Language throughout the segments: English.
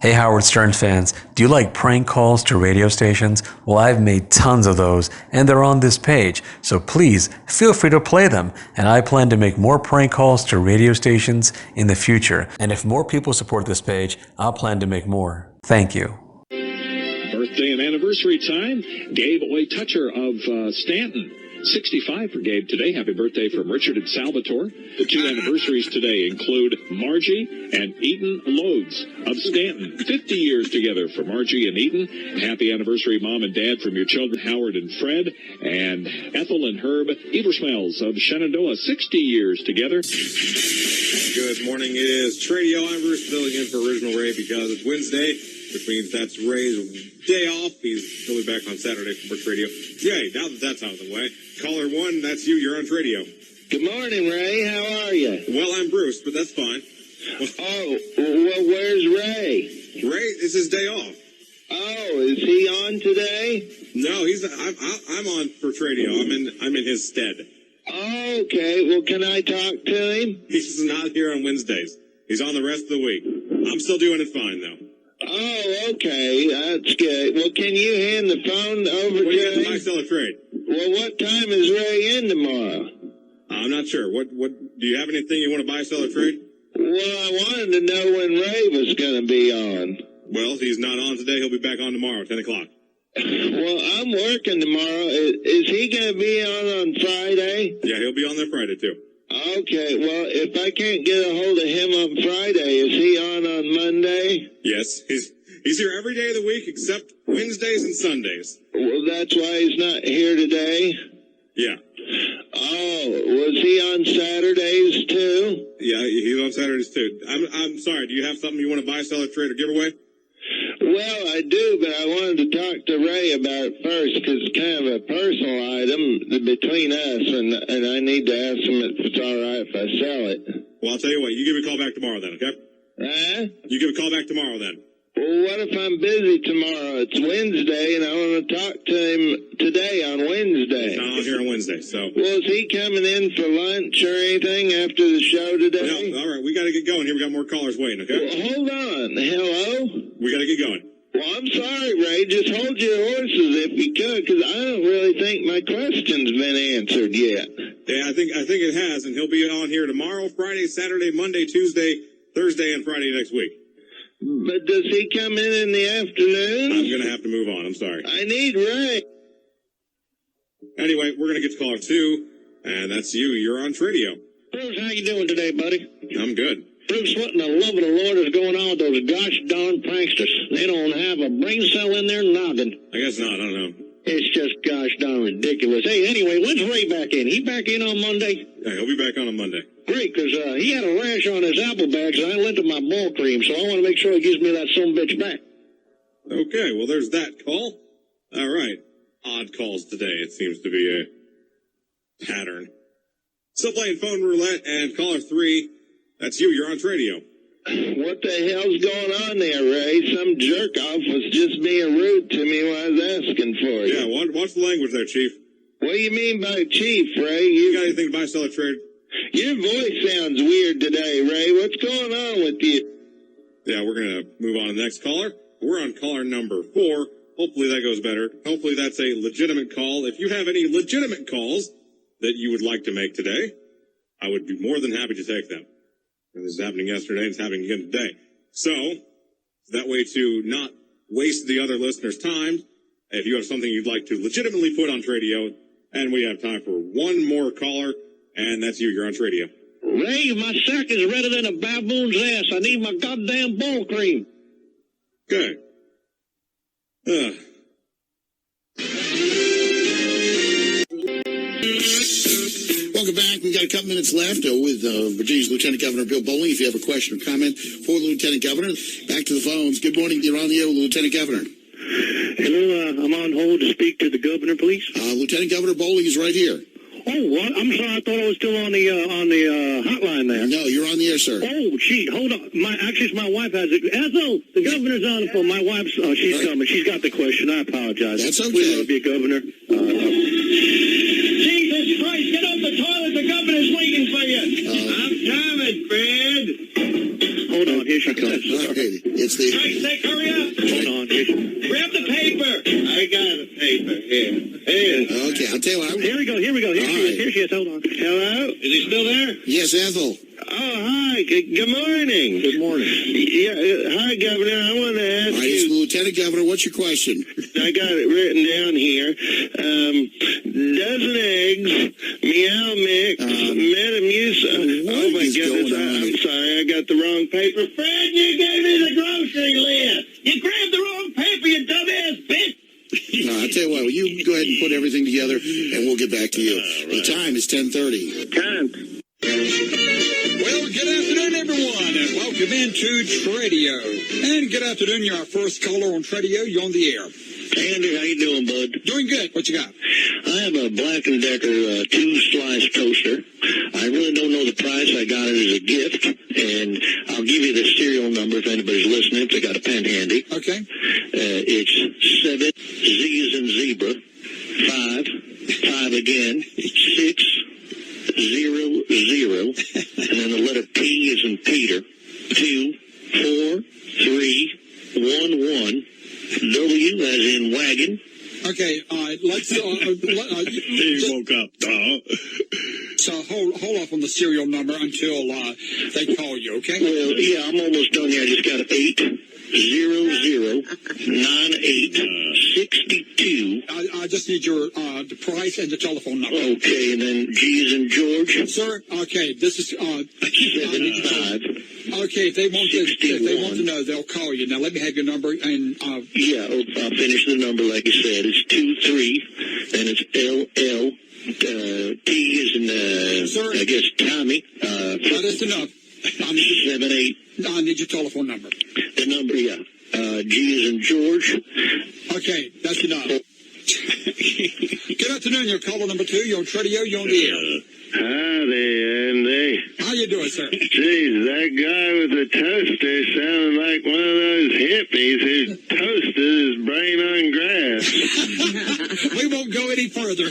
Hey Howard Stern fans, do you like prank calls to radio stations? Well, I've made tons of those, and they're on this page, so please feel free to play them, and I plan to make more prank calls to radio stations in the future. And if more people support this page, I'll plan to make more. Thank you. Birthday and anniversary time, Gabe Oytoucher of Stanton. 65 for Gabe today. Happy birthday from Richard and Salvatore. The two anniversaries today include Margie and Eaton Loads of Stanton. 50 years together for Margie and Eaton. Happy anniversary, Mom and Dad, from your children, Howard and Fred. And Ethel and Herb Eversmells of Shenandoah. 60 years together. Good morning. It is Tradio. I'm Bruce filling in for Original Ray because it's Wednesday, which means that's Ray's day off. He'll be back on Saturday for Work Radio. Yay, now that that's out of the way. Caller 1, that's you. You're on Tradio. Good morning, Ray. How are you? Well, I'm Bruce, but that's fine. Oh, well, where's Ray? Ray, it's his day off. Oh, is he on today? No, I'm on for Tradio. I'm in his stead. Okay, well, can I talk to him? He's not here on Wednesdays. He's on the rest of the week. I'm still doing it fine, though. Oh, okay, that's good. Well, can you hand the phone over to him? I sell a trade. Well, what time is Ray in tomorrow? I'm not sure. What do you have anything you want to buy, sell, or trade? Well, I wanted to know when Ray was going to be on. Well, he's not on today. He'll be back on tomorrow, 10 o'clock. Well, I'm working tomorrow. Is he going to be on Friday? Yeah, he'll be on there Friday, too. Okay, well, if I can't get a hold of him on Friday, is he on Monday? Yes, he's here every day of the week except Wednesdays and Sundays. Well, that's why he's not here today? Yeah. Oh, was he on Saturdays, too? Yeah, he's on Saturdays, too. I'm sorry, do you have something you want to buy, sell, or trade, or give away? Well, I do, but I wanted to talk to Ray about it first because it's kind of a personal item between us, and I need to ask him if it's all right if I sell it. Well, I'll tell you what, you give me a call back tomorrow then, okay? Huh? You give a call back tomorrow then. Well, what if I'm busy tomorrow? It's Wednesday, and I want to talk to him today on Wednesday. He's not on here on Wednesday, so... Well, is he coming in for lunch or anything after the show today? No, all right, we got to get going here. We got more callers waiting, okay? Well, hold on. Hello? We got to get going. Well, I'm sorry, Ray. Just hold your horses if you could, because I don't really think my question's been answered yet. Yeah, I think it has, and he'll be on here tomorrow, Friday, Saturday, Monday, Tuesday, Thursday, and Friday next week. But does he come in the afternoon? I'm going to have to move on. I'm sorry. I need Ray. Anyway, we're going to get to caller 2, and that's you. You're on Tradio. Bruce, how you doing today, buddy? I'm good. Bruce, what in the love of the Lord is going on with those gosh darn pranksters? They don't have a brain cell in their noggin. I guess not. I don't know. It's just gosh darn ridiculous. Hey, anyway, when's Ray back in? He back in on Monday? Yeah, he'll be back on Monday. Great, because he had a rash on his apple bags, and I lent him my ball cream, so I want to make sure he gives me that son of a bitch back. Okay, well, there's that call. All right. Odd calls today. It seems to be a pattern. Still playing phone roulette, and caller 3, that's you. You're on Tradio. What the hell's going on there, Ray? Some jerk-off was just being rude to me when I was asking for you. Yeah, watch the language there, Chief. What do you mean by Chief, Ray? You got anything to buy, sell, or trade? Your voice sounds weird today, Ray. What's going on with you? Yeah, we're going to move on to the next caller. We're on caller number 4. Hopefully that goes better. Hopefully that's a legitimate call. If you have any legitimate calls that you would like to make today, I would be more than happy to take them. And this is happening yesterday, and it's happening again today. So, that way to not waste the other listeners' time, if you have something you'd like to legitimately put on Tradio, and we have time for one more caller, and that's you. You're on Tradio. Ray, my sack is redder than a baboon's ass. I need my goddamn ball cream. Okay. Welcome back. We've got a couple minutes left with Virginia's Lieutenant Governor Bill Bolling. If you have a question or comment for the Lieutenant Governor, back to the phones. Good morning. You're on the air with Lieutenant Governor. Hello, I'm on hold to speak to the governor, please. Lieutenant Governor Bolling is right here. Oh, what? I'm sorry. I thought I was still on the hotline there. No, you're on the air, sir. Oh, gee, hold on. Actually, my wife has it. Ethel, the governor's on the phone. My wife's, she's right. Coming. She's got the question. I apologize. That's okay. Please let it be a governor. Jesus Christ, get off the toilet. The governor's waiting for you. I'm coming, Fred. Hold on. Here she comes. Okay. It's the... Christ's sake, hurry up! Hold on. Grab the paper! I got the paper. Here. Okay, I'll tell you what. Here we go. Here she is. Hold on. Hello? Is he still there? Yes, Ethel. Oh, hi. Good morning. Good morning. Yeah, hi, Governor. I want to ask All right, it's the Lieutenant Governor. What's your question? I got it written down here. Dozen eggs, meow mix, Metamucil. Oh, my goodness. I'm sorry. I got the wrong paper. Fred, you gave me the grocery list. You grabbed the wrong paper, you dumbass bitch. No, I'll tell you what. You go ahead and put everything together, and we'll get back to you. The time is 10:30. Well, good afternoon, everyone, and welcome into Tradio. And good afternoon, you're our first caller on Tradio. You're on the air. Andy, how you doing, bud? Doing good. What you got? I have a Black & Decker 2-slice toaster. I really don't know the price. I got it as a gift, and I'll give you the serial number if anybody's listening, if they got a pen handy. Okay. It's 7 Z as in zebra, 5 again, 6 0 0, and then the letter P as in Peter, 2 4 3 1 1, W as in wagon. Okay, let's, He woke up. so hold off on the serial number until, they call you, okay? Well, yeah, I'm almost done here. I just got 8 0 0 9 8 62. I just need your, the price and the telephone number. Okay, and then G as in George. Sir, okay, this is, 7 5. okay, if they want to know, they'll call you. Now, let me have your number, and, Yeah, I'll finish the number like you said. It's 2 3, then it's LL. T is in, Sir, I guess, Tommy. that is enough. 7 8. I need your telephone number. The number, yeah. G is in George. Okay, that's enough. Good afternoon, you're caller number 2. You're on Tradio, you're on the air. Howdy, Andy. How you doing, sir? Jeez, that guy with the toaster sounded like one of those hippies who toasted his brain on grass. We won't go any further.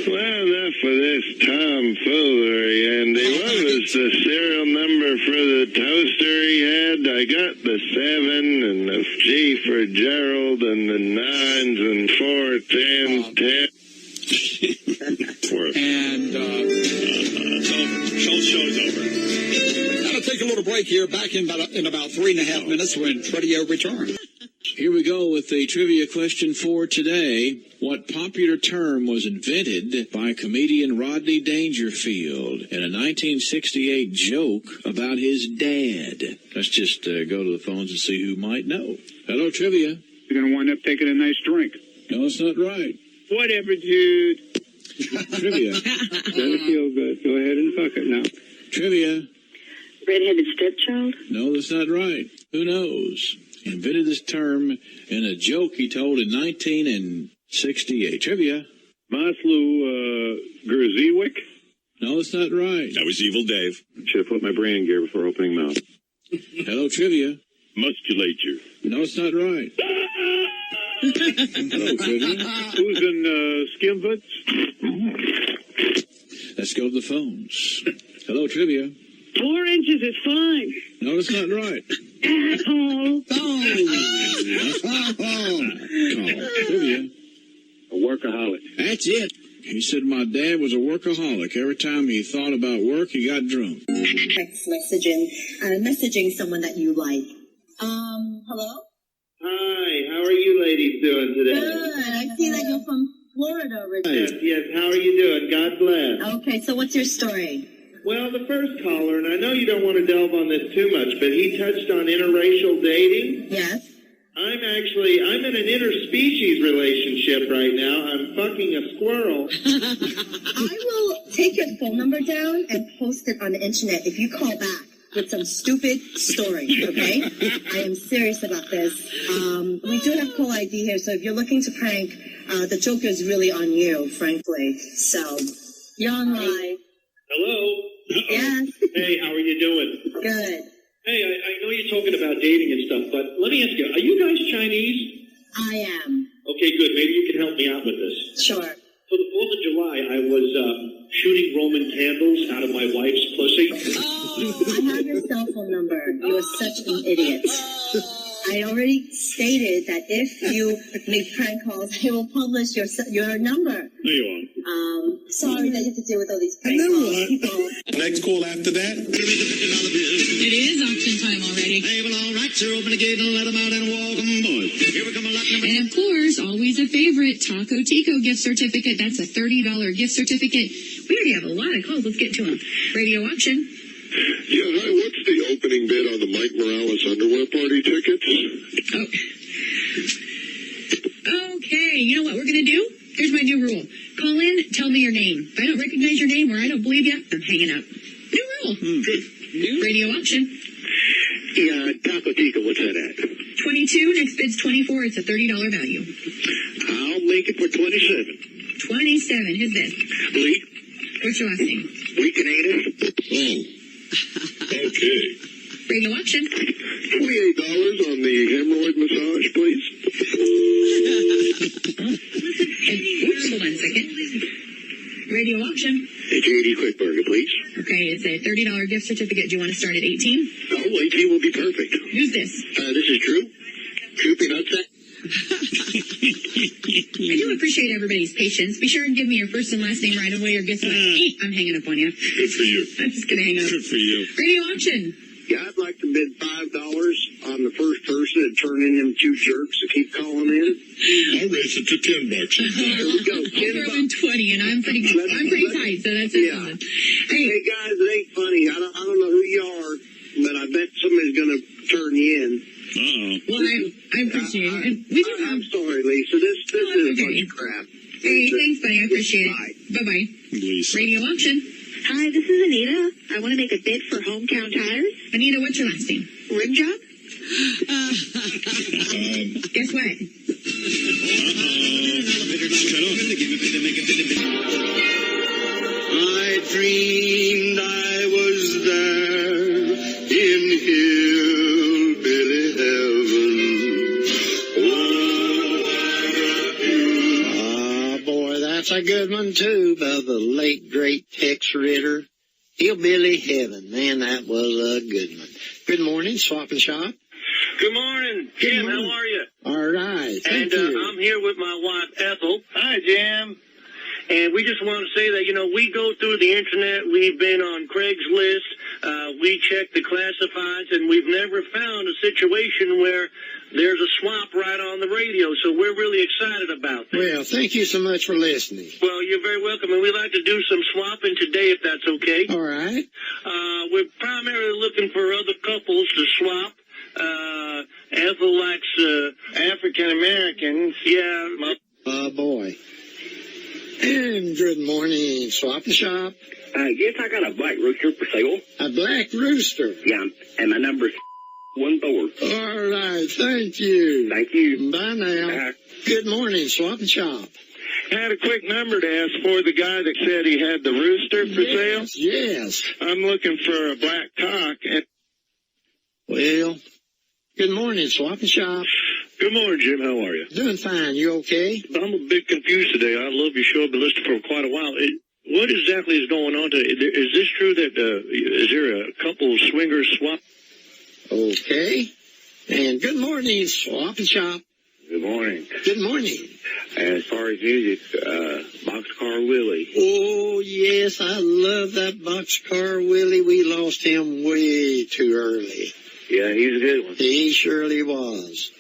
Well, enough of this tomfoolery, Andy. What was the serial number for the toaster he had? I got the 7 and the G for Gerald and the 9s and 4 10 10. And, Show's over. I'll take a little break here, back in about 3.5 minutes when Tradio returns. Here we go with the trivia question for today. What popular term was invented by comedian Rodney Dangerfield in a 1968 joke about his dad? Let's just go to the phones and see who might know. Hello, trivia. You're going to wind up taking a nice drink. No, it's not right. Whatever, dude. Trivia. Doesn't feel good. Go ahead and fuck it now. Trivia. Redheaded stepchild? No, that's not right. Who knows? Invented this term in a joke he told in 1968. Trivia. Maslow, Gerziewicz? No, that's not right. That was Evil Dave. Should have put my brain in gear before opening mouth. Hello, trivia. Musculature. No, it's not right. Hello, trivia. Who's in Skimfoots? Let's go to the phones. Hello, trivia. 4 inches is fine. No, that's not right. Asshole. Call. Trivia. A workaholic. That's it. He said my dad was a workaholic. Every time he thought about work, he got drunk. Text messaging someone that you like. Hello? Hi, how are you ladies doing today? Good. I see that you're from Florida, Richard. Yes, how are you doing? God bless. Okay, so what's your story? Well, the first caller, and I know you don't want to delve on this too much, but he touched on interracial dating. Yes. I'm in an interspecies relationship right now. I'm fucking a squirrel. I will take your phone number down and post it on the internet if you call back with some stupid story, okay? I am serious about this. We do have call ID here, so if you're looking to prank, the joke is really on you, frankly. So, you're on live. Hello? Yes. Hey, how are you doing? Good. Hey, I know you're talking about dating and stuff, but let me ask you, are you guys Chinese? I am. Okay, good. Maybe you can help me out with this. Sure. For the 4th of July, I was shooting Roman candles out of my wife's pussy. I have your cell phone number. You're such an idiot. I already stated that if you make prank calls, I will publish your number. No, you won't. Sorry that you have to deal with all these prank And then calls. what? People. Next call after that. It is auction time already. Hey, well, all right, sir. Open the gate and let them out and welcome boys. Here we come, a lot number. And of course, always a favorite, Taco Tico gift certificate. That's a $30 gift certificate. We already have a lot of calls. Let's get to them. Radio auction. Yeah, hi. What's the opening bid on the Mike Morales underwear party tickets? Oh. Okay, you know what we're going to do? Here's my new rule. Call in, tell me your name. If I don't recognize your name or I don't believe you, I'm hanging up. New rule. Radio auction. Yeah, Taco Tico, what's that at? 22, next bid's 24. It's a $30 value. I'll make it for 27. 27, who's this? Lee, What's your last name? Lee Canadis. Okay. Radio auction. $28 on the hemorrhoid massage, please. And, oops, hold on a second. Radio auction. A JD Quick Burger, please. Okay, it's a $30 gift certificate. Do you want to start at 18? Oh, 18 will be perfect. Who's this? This is Drew. Drew Peanutsack. I do appreciate everybody's patience. Be sure and give me your first and last name right away, or guess what? I'm hanging up on you. Good for you. I'm just going to hang up. Good for you. Radio auction. Yeah, I'd like to bid $5 on the first person and turn in them two jerks that keep calling in. I'll raise it to $10. There we go. I'll throw in 20, and I'm pretty tight, so that's it. Yeah. Hey, Hey guys, it ain't funny. I don't know who you are, but I bet somebody's gonna turn you in. well, I appreciate it. And we do have... I'm sorry, Lisa. This is a okay. bunch of crap. Hey, thanks, buddy. I appreciate Bye. it. Bye-bye. Lisa. Radio auction. Hi, this is Anita. I want to make a bid for Hometown Tires. Anita, what's your last name? Rim job? Guess what? I dreamed I was there in hillbilly heaven. Oh, boy, that's a good one, too, by the late, great Tex Ritter. Hillbilly heaven. Man, that was a good one. Good morning, Swap and Shop. Good morning, Jim. morning. How are you? All right, thank you. I'm here with my wife, Ethel. Hi, Jim. And we just want to say that, we go through the internet. We've been on Craigslist. We check the classifieds, and we've never found a situation where there's a swap right on the radio. So we're really excited about that. Well, thank you so much for listening. Well, you're very welcome, and we'd like to do some swapping today, if that's okay. All right. We're primarily looking for other couples to swap. Ethel likes African Americans. Yeah. Oh, boy. And good morning, Swap and Shop. Yes, I got a black rooster for sale. A black rooster. Yeah, and my number's 14. All right, thank you. Thank you. Bye now. Good morning, Swap and Shop. I had a quick number to ask for the guy that said he had the rooster for sale. Yes. I'm looking for a black cock. Well, good morning, Swap and Shop. Good morning, Jim. How are you? Doing fine. You okay? I'm a bit confused today. I love your show. I've been listening for quite a while. What exactly is going on today? Is this true that, is there a couple swingers swap? Okay. And good morning, Swap and Shop. Good morning. Good morning. As far as music, Boxcar Willie. Oh, yes, I love that Boxcar Willie. We lost him way too early. Yeah, he's a good one. He surely was.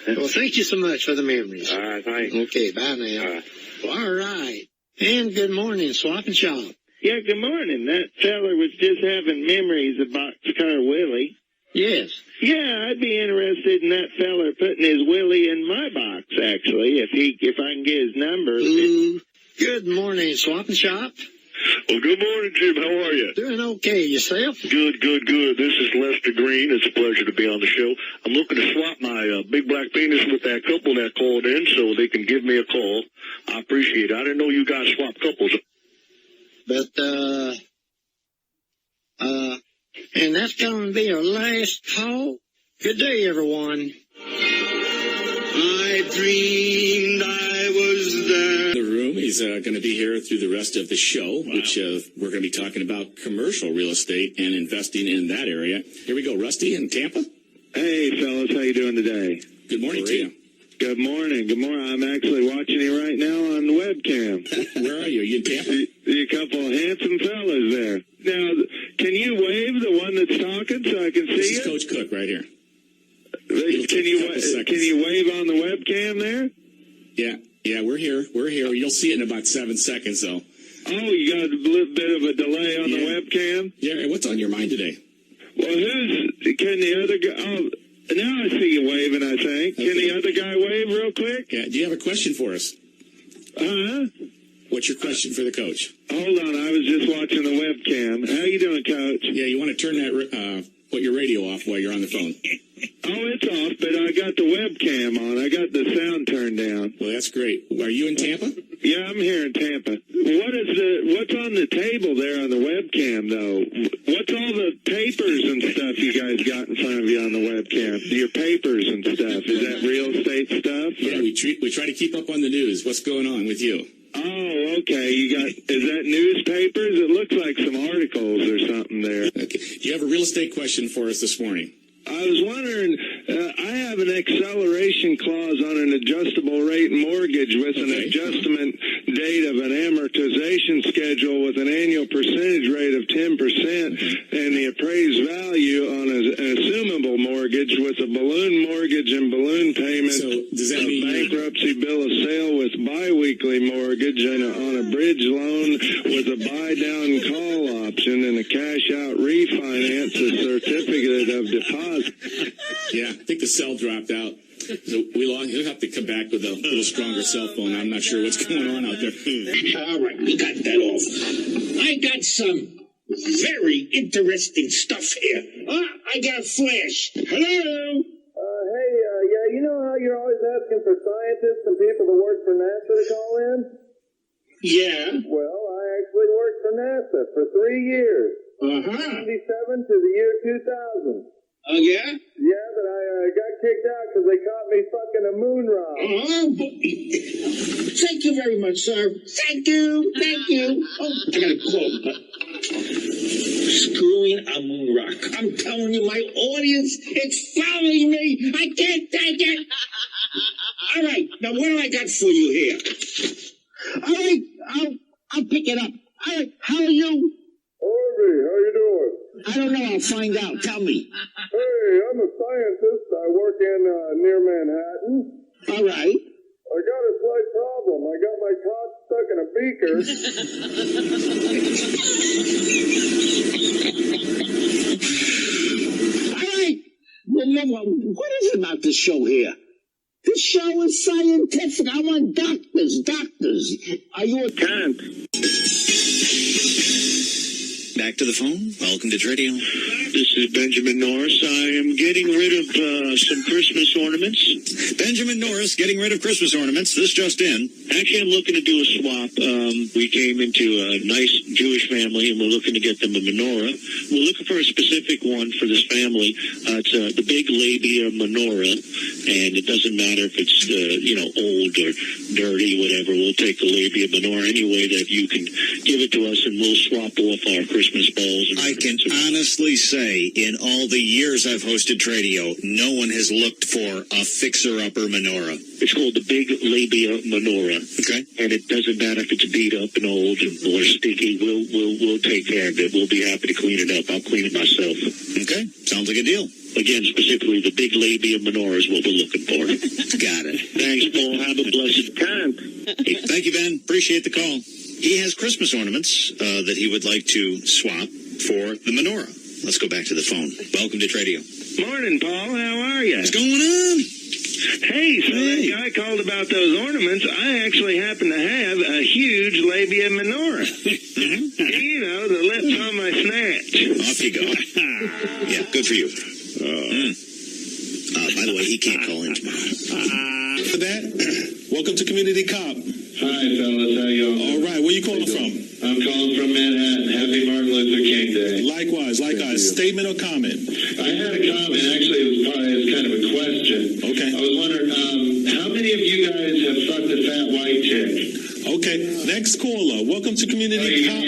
Well, thank you so much for the memories. All right, thanks. Okay, bye now. All right. And good morning, Swap and Shop. Yeah, good morning. That feller was just having memories of Boxcar Willie. Yes. Yeah, I'd be interested in that feller putting his Willie in my box, actually, if I can get his number. Ooh. Good morning, Swap and Shop. Well, good morning, Jim. How are you? Doing okay. Yourself? Good. This is Lester Green. It's a pleasure to be on the show. I'm looking to swap my big black penis with that couple that called in so they can give me a call. I appreciate it. I didn't know you guys swap couples. But, and that's going to be our last call. Good day, everyone. I dreamed I was there. The room, Rusty's going to be here through the rest of the show, which we're going to be talking about commercial real estate and investing in that area. Here we go, Rusty in Tampa. Hey, fellas, how you doing today? Good morning to you. Good morning. Good morning. I'm actually watching you right now on the webcam. Where are you? Are you in Tampa? You couple of handsome fellas there. Now, can you wave the one that's talking so I can see This is you? Coach Cook right here. Can you wave on the webcam there? Yeah, we're here. You'll see it in about 7 seconds, though. Oh, you got a little bit of a delay on the webcam? Yeah, what's on your mind today? Well, can the other guy... Oh, now I see you waving, I think. Okay. Can the other guy wave real quick? Yeah, do you have a question for us? What's your question for the coach? Hold on, I was just watching the webcam. How you doing, Coach? Yeah, you want to turn that... put your radio off while you're on the phone. Oh, it's off, but I got the webcam on. I got the sound turned down. Well, that's great. Are you in Tampa? Yeah, I'm here in Tampa. What's on the table there on the webcam, though? What's all the papers and stuff you guys got in front of you on the webcam? Your papers and stuff. Is that real estate stuff? Yeah, we try to keep up on the news. What's going on with you? Oh, okay. Is that newspapers? It looks like some articles or something there. Okay. Do you have a real estate question for us this morning? I was wondering, I have an acceleration clause on an adjustable rate mortgage with an adjustment date of an amortization schedule with an annual percentage rate of 10% and the appraised value on an assumable mortgage with a balloon mortgage and balloon payment, so does that mean bankruptcy bill of sale with biweekly mortgage and on a bridge loan with a buy-down call option and a cash-out refinance, a certificate of deposit. Yeah, I think the cell dropped out. So he'll have to come back with a little stronger cell phone. I'm not sure what's going on out there. All right, we got that off. I got some very interesting stuff here. I got a flash. Hello? Yeah, you know how you're always asking for scientists and people that work for NASA to call in? Yeah. Well, I actually worked for NASA for 3 years. 97 to the year 2000. Oh, yeah? Yeah, but I got kicked out because they caught me fucking a moon rock. Thank you very much, sir. Thank you. Oh, I got a call. Screwing a moon rock. I'm telling you, my audience, it's following me. I can't take it. All right, now what do I got for you here? All right, I'll pick it up. All right, how are you? Harvey, how you doing? I don't know. I'll find out. Tell me. Hey, I'm a scientist. I work in near Manhattan. All right. I got a slight problem. I got my cock stuck in a beaker. All right. Well, what is it about this show here? This show is scientific. I want doctors. Are you a Can't. Back to the phone. Welcome to Radio. This is Benjamin Norris. I am getting rid of some Christmas ornaments. Benjamin Norris getting rid of Christmas ornaments. This just in. Actually, I'm looking to do a swap. We came into a nice Jewish family, and we're looking to get them a menorah. We're looking for a specific one for this family. It's the big labia menorah, and it doesn't matter if it's old or dirty, whatever. We'll take the labia menorah anyway that you can give it to us, and we'll swap off our Christmas balls. I can honestly say, in all the years I've hosted Tradio, no one has looked for a fixer-upper menorah. It's called the Big Labia Menorah. Okay. And it doesn't matter if it's beat up and old or sticky. We'll take care of it. We'll be happy to clean it up. I'll clean it myself. Okay. Sounds like a deal. Again, specifically, the Big Labia Menorah is what we're looking for. Got it. Thanks, Paul. Have a blessed time. Thank you, Ben. Appreciate the call. He has Christmas ornaments that he would like to swap for the menorah. Let's go back to the phone. Welcome to Tradio. Morning, Paul. How are you? What's going on? Hey, so that guy called about those ornaments. I actually happen to have a huge labia menorah. You know, the lips on my snatch. Off you go. Yeah, good for you. By the way, he can't call in tomorrow. For that, welcome to Community Cop. Hi, fellas. How y'all? All right, where you calling from? I'm calling from Manhattan. Happy Martin Luther King Day. Likewise. Statement or comment? I had a comment. Actually, it was kind of a question. Okay. I was wondering, how many of you guys have fucked a fat white chick? Okay, next caller. Welcome to Community Cop.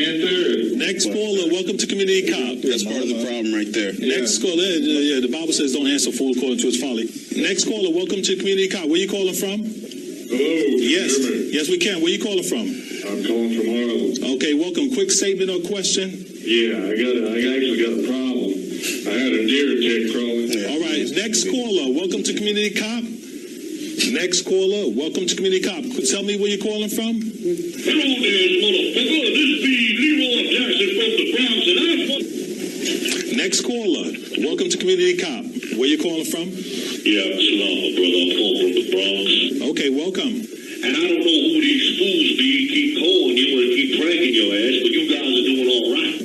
Next caller. Welcome to Community Cop. That's part of the problem right there. Next caller. Yeah, the Bible says don't answer fool according to his folly. Next caller. Welcome to Community Cop. Where you calling from? Hello. Yes. Yes, we can. Where you calling from? I'm calling from Harlem. Okay, welcome. Quick statement or question? Yeah, I actually got a problem. I had a deer attack crawling. All right, next caller. Welcome to Community Cop. Next caller. Welcome to Community Cop. Tell me where you're calling from. Hello there, motherfucker. This be Leroy Jackson from the Bronx, and I want... Next caller. Welcome to Community Cop. Where you calling from? Yeah, Salam, brother. I'm calling from the Bronx. Okay, welcome. And I don't know who these fools be keep calling you and keep pranking your ass, but you guys are doing all right.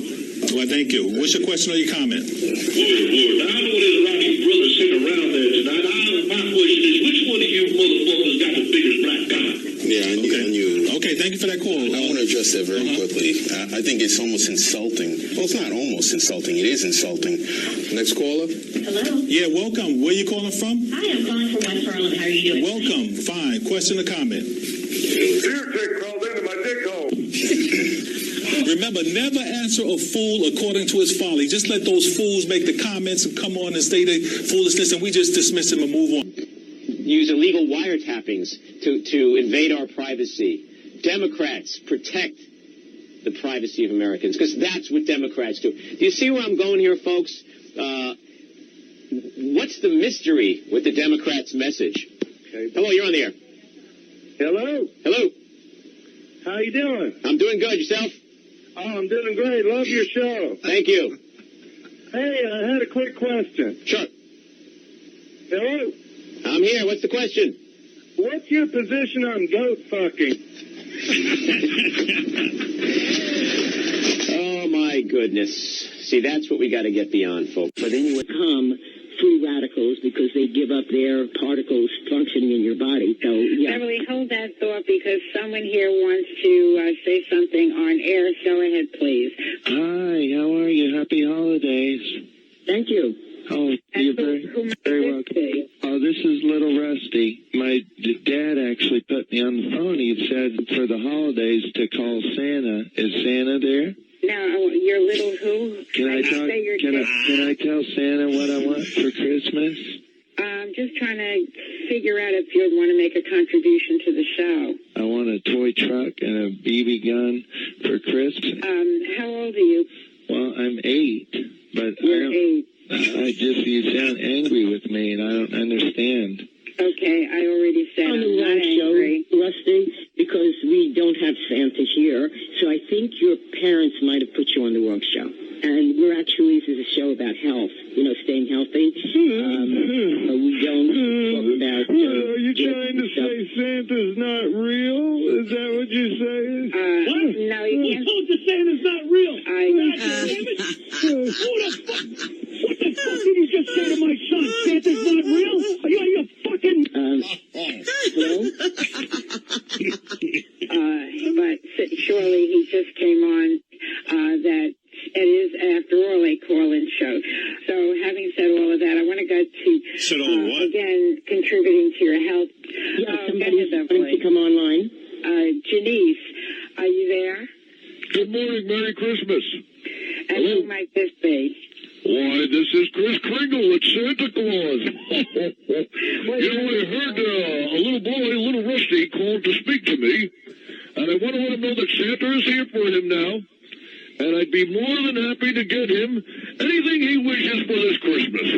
Well, thank you. What's your question or your comment? Word. Now, I know there's a lot of you brothers sitting around there tonight. My question is, which one of you motherfuckers got the biggest black cock? Yeah, I knew. Okay, thank you for that call. I want to address that very quickly. I think it's almost insulting. Well, it's not almost insulting. It is insulting. Next caller. Hello. Yeah, welcome. Where you calling from? Hi, I'm calling from West Harlem. How are you doing? Welcome. Fine. Question or comment? Deer attack crawled into my dick hole. Remember, never answer a fool according to his folly. Just let those fools make the comments and come on and say their foolishness, and we just dismiss them and move on. Use illegal wiretappings to invade our privacy. Democrats protect the privacy of Americans, because that's what Democrats do. Do you see where I'm going here, folks? What's the mystery with the Democrats' message? Okay. Hello, you're on the air. Hello. Hello. How you doing? I'm doing good. Yourself? Oh, I'm doing great. Love your show. Thank you. Hey, I had a quick question. Sure. Hello? I'm here. What's the question? What's your position on goat fucking? Oh, my goodness. See, that's what we got to get beyond, folks. But anyway, free radicals because they give up their particles functioning in your body. So, yeah. Beverly, hold that thought because someone here wants to say something on air. Go ahead, please. Hi, how are you? Happy holidays. Thank you. Oh, you're very welcome. Oh, this is Little Rusty. My dad actually put me on the phone. He said for the holidays to call Santa. Is Santa there? Now, your little who? Can I tell Santa what I want for Christmas? I'm just trying to figure out if you'd want to make a contribution to the show. I want a toy truck and a BB gun for Christmas. How old are you? Well, I'm 8, but You're 8. You sound angry with me, and I don't understand. Okay, I already said on the I'm not wrong show, angry. Rusty, because we don't have Santa here. So I think your parents might have put you on the wrong show. And this is a show about health, staying healthy. We don't talk about... are you trying to say Santa's not real? Is that what you're saying? What? No, you can't. Who told you Santa's not real? Who the fuck? What the fuck did you just say to my son? Santa's not real? Are you fucking... Hello? But surely he just came on that it is, after all, a call-in show. So having said all of that, I want to go to, again, contributing to your health. Yeah, somebody's wanting to come online. Janice, are you there? Good morning. Merry Christmas. And who might this be? Why, this is Chris Kringle. It's Santa Claus. I heard a little boy, Little Rusty, called to speak to me, and I want to let him know that Santa is here for him now, and I'd be more than happy to get him anything he wishes for this Christmas.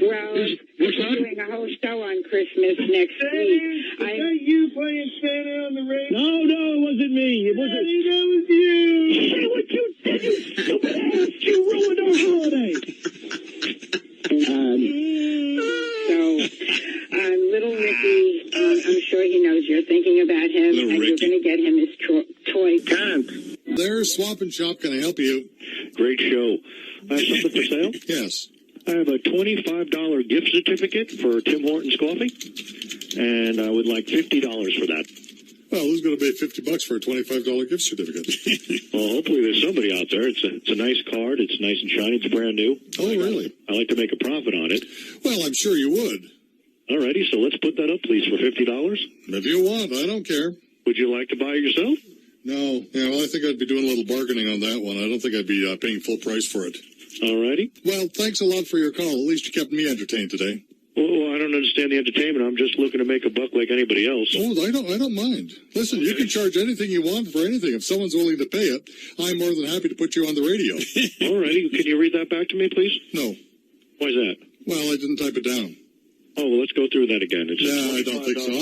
Well, what's that? We're doing a whole show on Christmas next week. Is that you playing Santa on the radio? No, it wasn't me. It wasn't. Daddy, that was you. Say what you did, you stupid ass. You ruined our holiday. Little Ricky, I'm sure he knows you're thinking about him, and you're going to get him his toy. There's Swap and Shop. Can I help you? Great show. I have something for sale? Yes. I have a $25 gift certificate for Tim Hortons Coffee, and I would like $50 for that. Well, who's going to pay $50 for a $25 gift certificate? Well, hopefully there's somebody out there. It's a nice card. It's nice and shiny. It's brand new. Oh, really? I like to make a profit on it. Well, I'm sure you would. Alrighty, so let's put that up, please, for $50. If you want, I don't care. Would you like to buy it yourself? No. Yeah, well, I think I'd be doing a little bargaining on that one. I don't think I'd be paying full price for it. All righty. Well, thanks a lot for your call. At least you kept me entertained today. Well, I don't understand the entertainment. I'm just looking to make a buck like anybody else. Oh, I don't mind. Listen, you can charge anything you want for anything. If someone's willing to pay it, I'm more than happy to put you on the radio. All righty. Can you read that back to me, please? No. Why's that? Well, I didn't type it down. Oh, well, let's go through that again. It's I don't think so.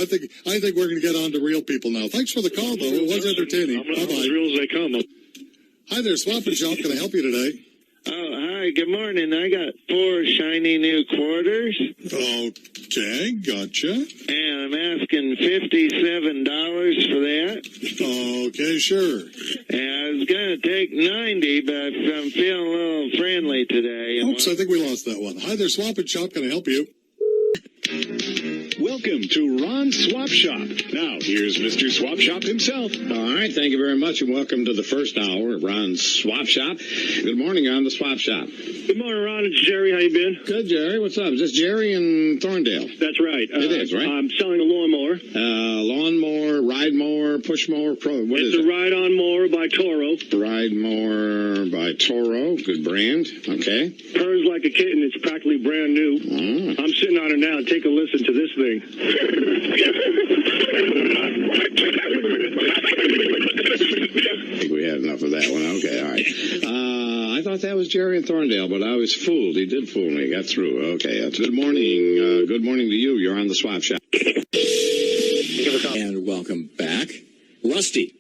I think we're going to get on to real people now. Thanks for the call, though. It was entertaining. I'm as real as they come. Hi there, Swap and Shop. Can I help you today? Oh, hi. Good morning. I got 4 shiny new quarters. Okay, gotcha. And I'm asking $57 for that. Okay, sure. And I was going to take 90, but I'm feeling a little friendly today. Oops, I think we lost that one. Hi there, Swap and Shop. Can I help you? Welcome to Ron's Swap Shop. Now, here's Mr. Swap Shop himself. All right, thank you very much, and welcome to the first hour of Ron's Swap Shop. Good morning on the Swap Shop. Good morning, Ron. It's Jerry. How you been? Good, Jerry. What's up? Is this Jerry in Thorndale? That's right. It is, right? I'm selling a lawnmower. Lawnmower, ride mower, push mower, what is it? It's a ride-on mower by Toro. Ride mower by Toro. Good brand. Okay. Purrs like a kitten. It's practically brand new. Oh. I'm sitting on it now. Take a listen to this thing. I think we had enough of that one. Okay, all right. I thought that was Jerry in Thorndale, but I was fooled. He did fool me. Got through. Okay. Good morning. Good morning to you. You're on the Swap Shop. And welcome back. Rusty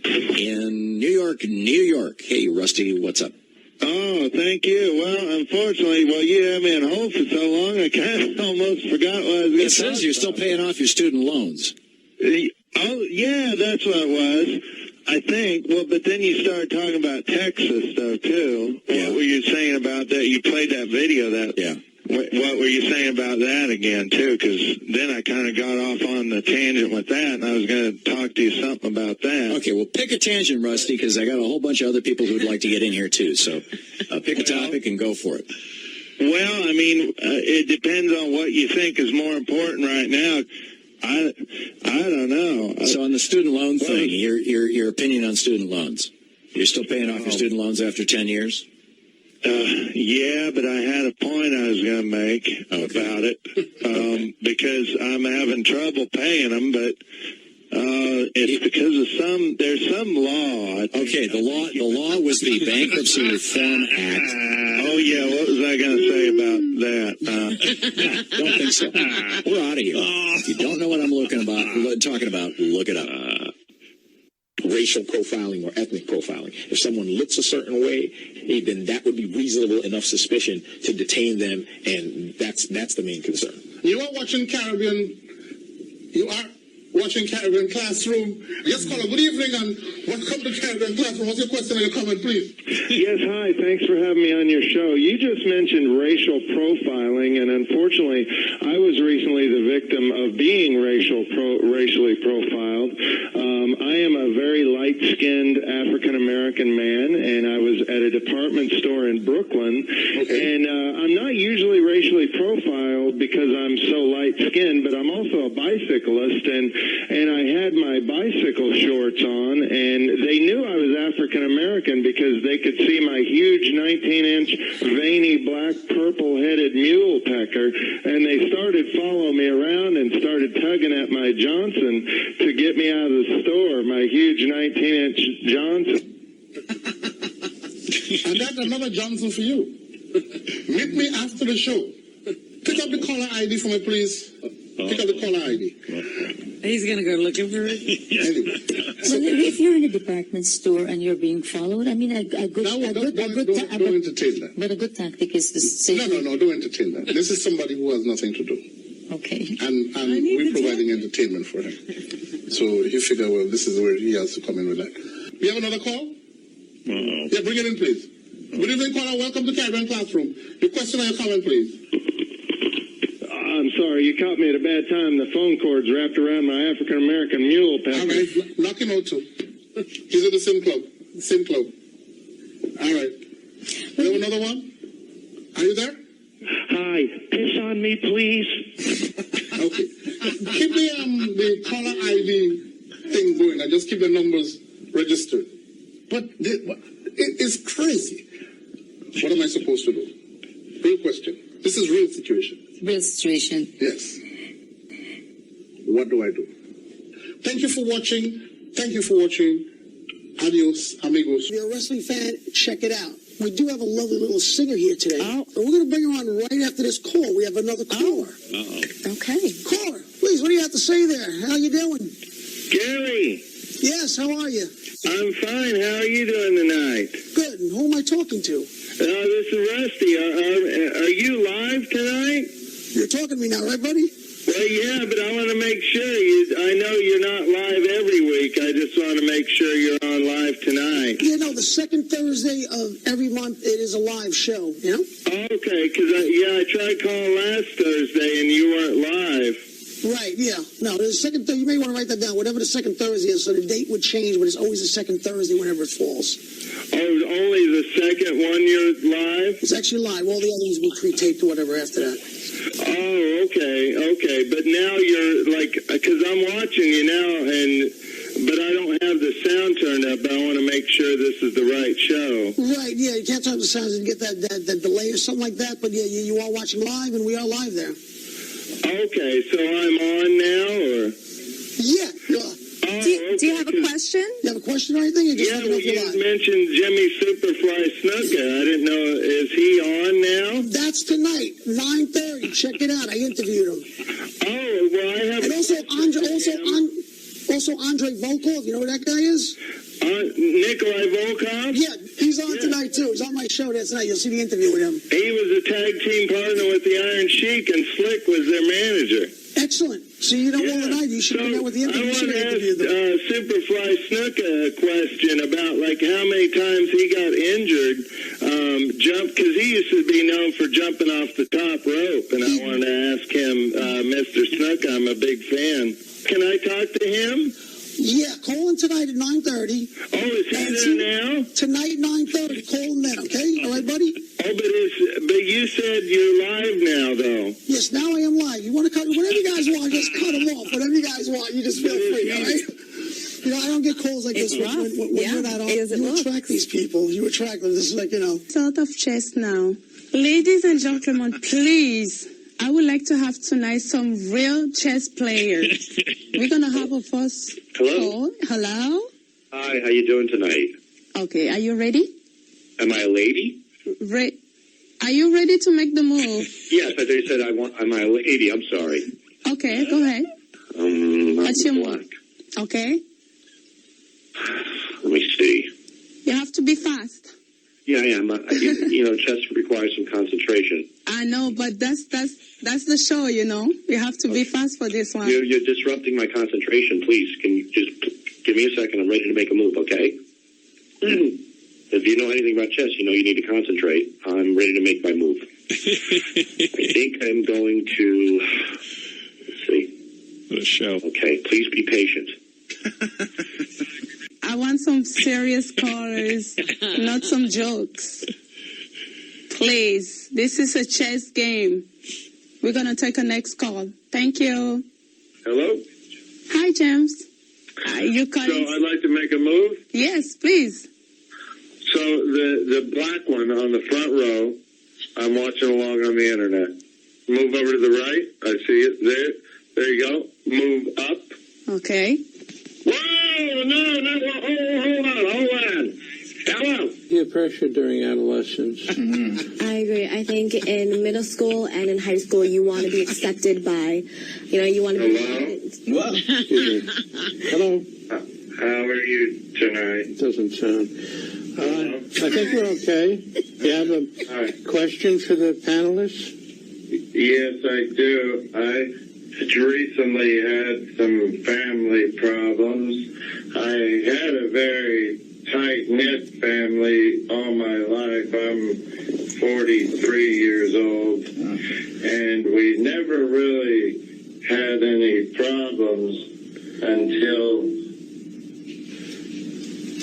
in New York, New York. Hey, Rusty, what's up? Oh, thank you. Well, unfortunately, you had me on hold for so long, I kind of almost forgot what I was going to It says you're still paying off your student loans. Oh, yeah, that's what it was. I think. Well, but then you started talking about Texas, though, too. Yeah. What were you saying about that? You played that video. Yeah. What were you saying about that again, too? Because then I kind of got off on the tangent with that, and I was going to talk to you something about that. Okay, well, pick a tangent, Rusty, because I got a whole bunch of other people who'd like to get in here, too. So pick a topic and go for it. Well, I mean, it depends on what you think is more important right now. I don't know. So on the student loan thing, your opinion on student loans. You're still paying off your student loans after 10 years? Yeah, but I had a point I was going to make about it because I'm having trouble paying them, but it's because of there's some law. Okay, the law was the Bankruptcy Reform Act. Oh, yeah, what was I going to say about that? Don't think so. We're out of here. If you don't know what I'm talking about, look it up. Racial profiling or ethnic profiling. If someone looks a certain way, then that would be reasonable enough suspicion to detain them, and that's the main concern. You are watching Caribbean Classroom. Yes, caller, good evening, and welcome to Caribbean Classroom. What's your question or your comment, please? Yes, hi. Thanks for having me on your show. You just mentioned racial profiling, and unfortunately, I was recently the victim of being racially profiled. I am a very light-skinned African-American man, and I was at a department store in Brooklyn, and I'm not usually racially profiled because I'm so light-skinned, but I'm also a bicyclist, and I had my bicycle shorts on, and they knew I was African-American because they could see my huge 19-inch veiny black purple-headed mule pecker, and they started following me around and started tugging at my Johnson to get me out of the store, my huge 19-inch Johnson. And that's another Johnson for you. Meet me after the show. Pick up the caller ID for me, please. Pick up the caller ID. He's going to go looking for it. Anyway. Well, if you're in a department store and you're being followed, I mean, a good tactic is to say... No, don't entertain that. This is somebody who has nothing to do. Okay. And we're providing entertainment for him. So he figured, well, this is where he has to come in with that. We have another call? Yeah, bring it in, please. Good evening, caller. Welcome to Caribbean Classroom. Your question or your comment, please. I'm sorry, you caught me at a bad time. The phone cord's wrapped around my African-American mule pecker. All right, knock him out, too. He's at the same club. All right. We have another one? Are you there? Hi. Piss on me, please. Okay. Give me the caller ID thing going and just keep the numbers registered. But it's crazy. What am I supposed to do? Real question. This is real situation. Real situation. Yes. What do I do? Thank you for watching. Thank you for watching. Adios, amigos. If you're a wrestling fan, check it out. We do have a lovely little singer here today. And we're going to bring her on right after this call. We have another caller. Okay. Caller, please, what do you have to say there? How you doing? Gary. Yes, how are you? I'm fine. How are you doing tonight? Good. And who am I talking to? This is Rusty. Are you live tonight? You're talking to me now, right, buddy? Well, yeah, but I want to make sure. I know you're not live every week. I just want to make sure you're on live tonight. Yeah, no, the second Thursday of every month, it is a live show, you know? Okay, because I tried calling last Thursday and you weren't live. Right, yeah. No, the second Thursday, you may want to write that down, whatever the second Thursday is, so the date would change, but it's always the second Thursday whenever it falls. Oh, only the second one you're live? It's actually live. All the others will be pre-taped or whatever after that. Oh, okay. But now you're like, because I'm watching you now, but I don't have the sound turned up. I want to make sure this is the right show. Right, yeah. You can't turn up the sounds and get that delay or something like that, but yeah, you are watching live, and we are live there. Okay, so I'm on now, or? Yeah. Do you have a question? You have a question or anything? You mentioned Jimmy Superfly Snuka. I didn't know, is he on now? That's tonight, 9:30. Check it out. I interviewed him. Oh, well, I have. And also Andre Volkov. You know who that guy is? Nikolai Volkov? Yeah, he's on tonight too. He's on my show there tonight. You'll see the interview with him. He was a tag team partner with the Iron Sheik, and Slick was their manager. Excellent. So you know all the night. You should be there with the interview. I want to ask Superfly Snuka a question about like how many times he got injured, because he used to be known for jumping off the top rope, and I wanted to ask him, Mr. Snuka, I'm a big fan. Can I talk to him? Yeah, call in tonight at 9:30. Oh, is he there now? Tonight, 9:30. Call him then, okay? All right, buddy? Oh, but you said you're live now, though. Yes, now I am live. You want to cut, whatever you guys want, just cut them off. Whatever you guys want, you just feel free, all right? You know, I don't get calls like this when you're not on. You attract these people. You attract them. This is like, you know. Sort of chess now. Ladies and gentlemen, please. I would like to have tonight some real chess players. We're going to have a first call. Hello? Hi, how you doing tonight? Okay, are you ready? Am I a lady? Are you ready to make the move? Yes, I thought you said am I a lady? I'm sorry. Okay, go ahead. What's your move? Okay. Let me see. You have to be fast. Yeah, I am. Chess requires some concentration. I know, but that's the show, you know. You have to be fast for this one. You're disrupting my concentration. Please, can you just give me a second? I'm ready to make a move, okay? If you know anything about chess, you know you need to concentrate. I'm ready to make my move. I think I'm going to... Let's see. The show. Okay, please be patient. I want some serious callers, not some jokes. Please, this is a chess game. We're going to take a next call. Thank you. Hello? Hi, James. You calling? So I'd like to make a move? Yes, please. So the black one on the front row, I'm watching along on the internet. Move over to the right. I see it there. There you go. Move up. Okay. Whoa! No, hold on. Hello. Peer pressure during adolescence. I agree. I think in middle school and in high school, you want to be accepted by, you want to be... Hello? Hello? How are you tonight? Doesn't sound... I think we're okay. You have a question for the panelists? Yes, I do. I recently had some family problems. I had a very tight-knit family all my life. I'm 43 years old, and we never really had any problems until...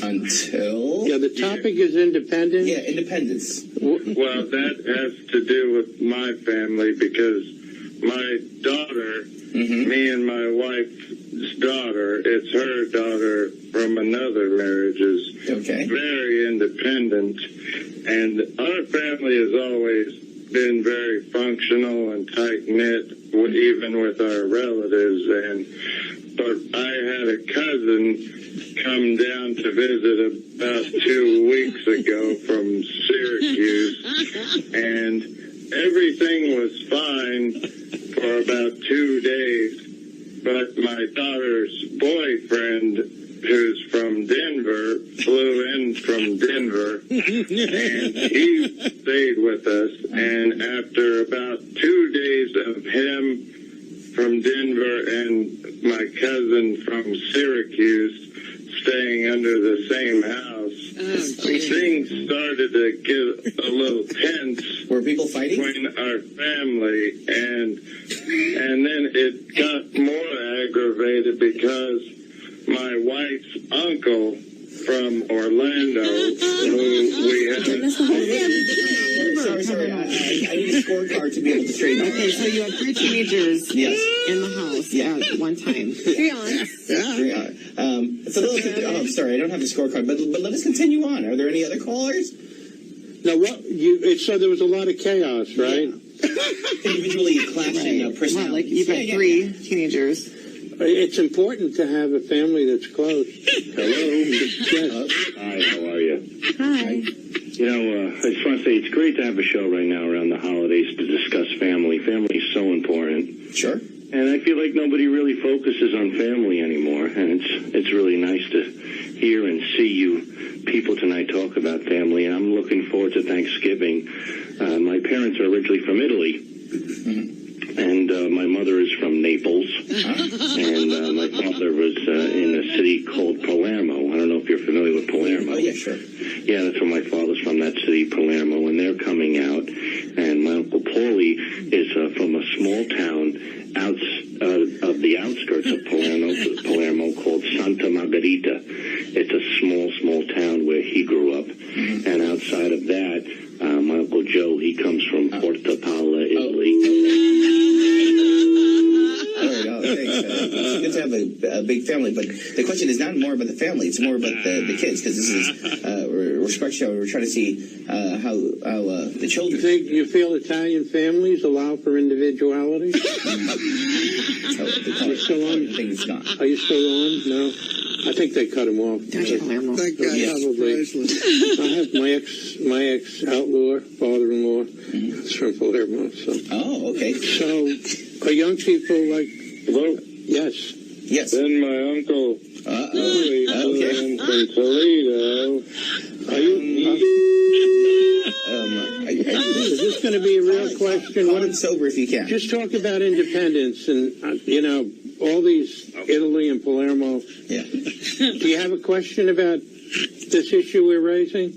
Yeah, the topic is independence. Yeah, independence. Well, that has to do with my family because my daughter, me and my wife's daughter, it's her daughter from another marriage, is very independent. And our family has always been very functional and tight-knit, even with our relatives. But I had a cousin come down to visit about 2 weeks ago from Syracuse, and everything was fine for about 2 days. But my daughter's boyfriend, who's from Denver, flew in from Denver, and he stayed with us. And after about 2 days of him from Denver and my cousin from Syracuse staying under the same house, things started to get a little tense. Were people fighting? Between our family, and then it got more aggravated because my wife's uncle from Orlando, who we had. Sorry. I need a scorecard to be able to trade. Okay, so you have 3 teenagers in the house at one time. 3 on. It's a little. Oh, sorry, I don't have the scorecard, but let us continue on. Are there any other callers? Now, so there was a lot of chaos, right? Individually clashing personalities. Like you've got 3 teenagers. It's important to have a family that's close. Hello. Yes. Hi, how are you? Hi. You know, I just want to say it's great to have a show right now around the holidays to discuss family. Family is so important. Sure. And I feel like nobody really focuses on family anymore. And it's really nice to hear and see you people tonight talk about family. And I'm looking forward to Thanksgiving. My parents are originally from Italy. And my mother is from Naples. And my father was in a city called Palermo. I don't know if you're familiar with Palermo. Oh, yeah, sure. Yeah, that's where my father's from, that city, Palermo. And they're coming out. And my Uncle Paulie is from a small town of the outskirts of Palermo called Santa Margherita. It's a small town where he grew up. And outside of that, my Uncle Joe, he comes from Porta Pala, Italy. All right, thanks. It's good to have a big family, but the question is not more about the family; it's more about the kids, because this is we're show. We're trying to see how the children. You feel Italian families allow for individuality? Are you still on? I think it's gone. Are you still on? No. I think they cut him off. That guy, probably. I have my ex outlaw, father-in-law, is from Palermo. So. Oh, okay. So, are young people like? Hello. Yes. Yes. Then my uncle Louis okay. from Toledo. Is this going to be a real question? Call it sober if you can. Just talk about independence and all these Italy and Palermo. Yeah. Do you have a question about this issue we're raising?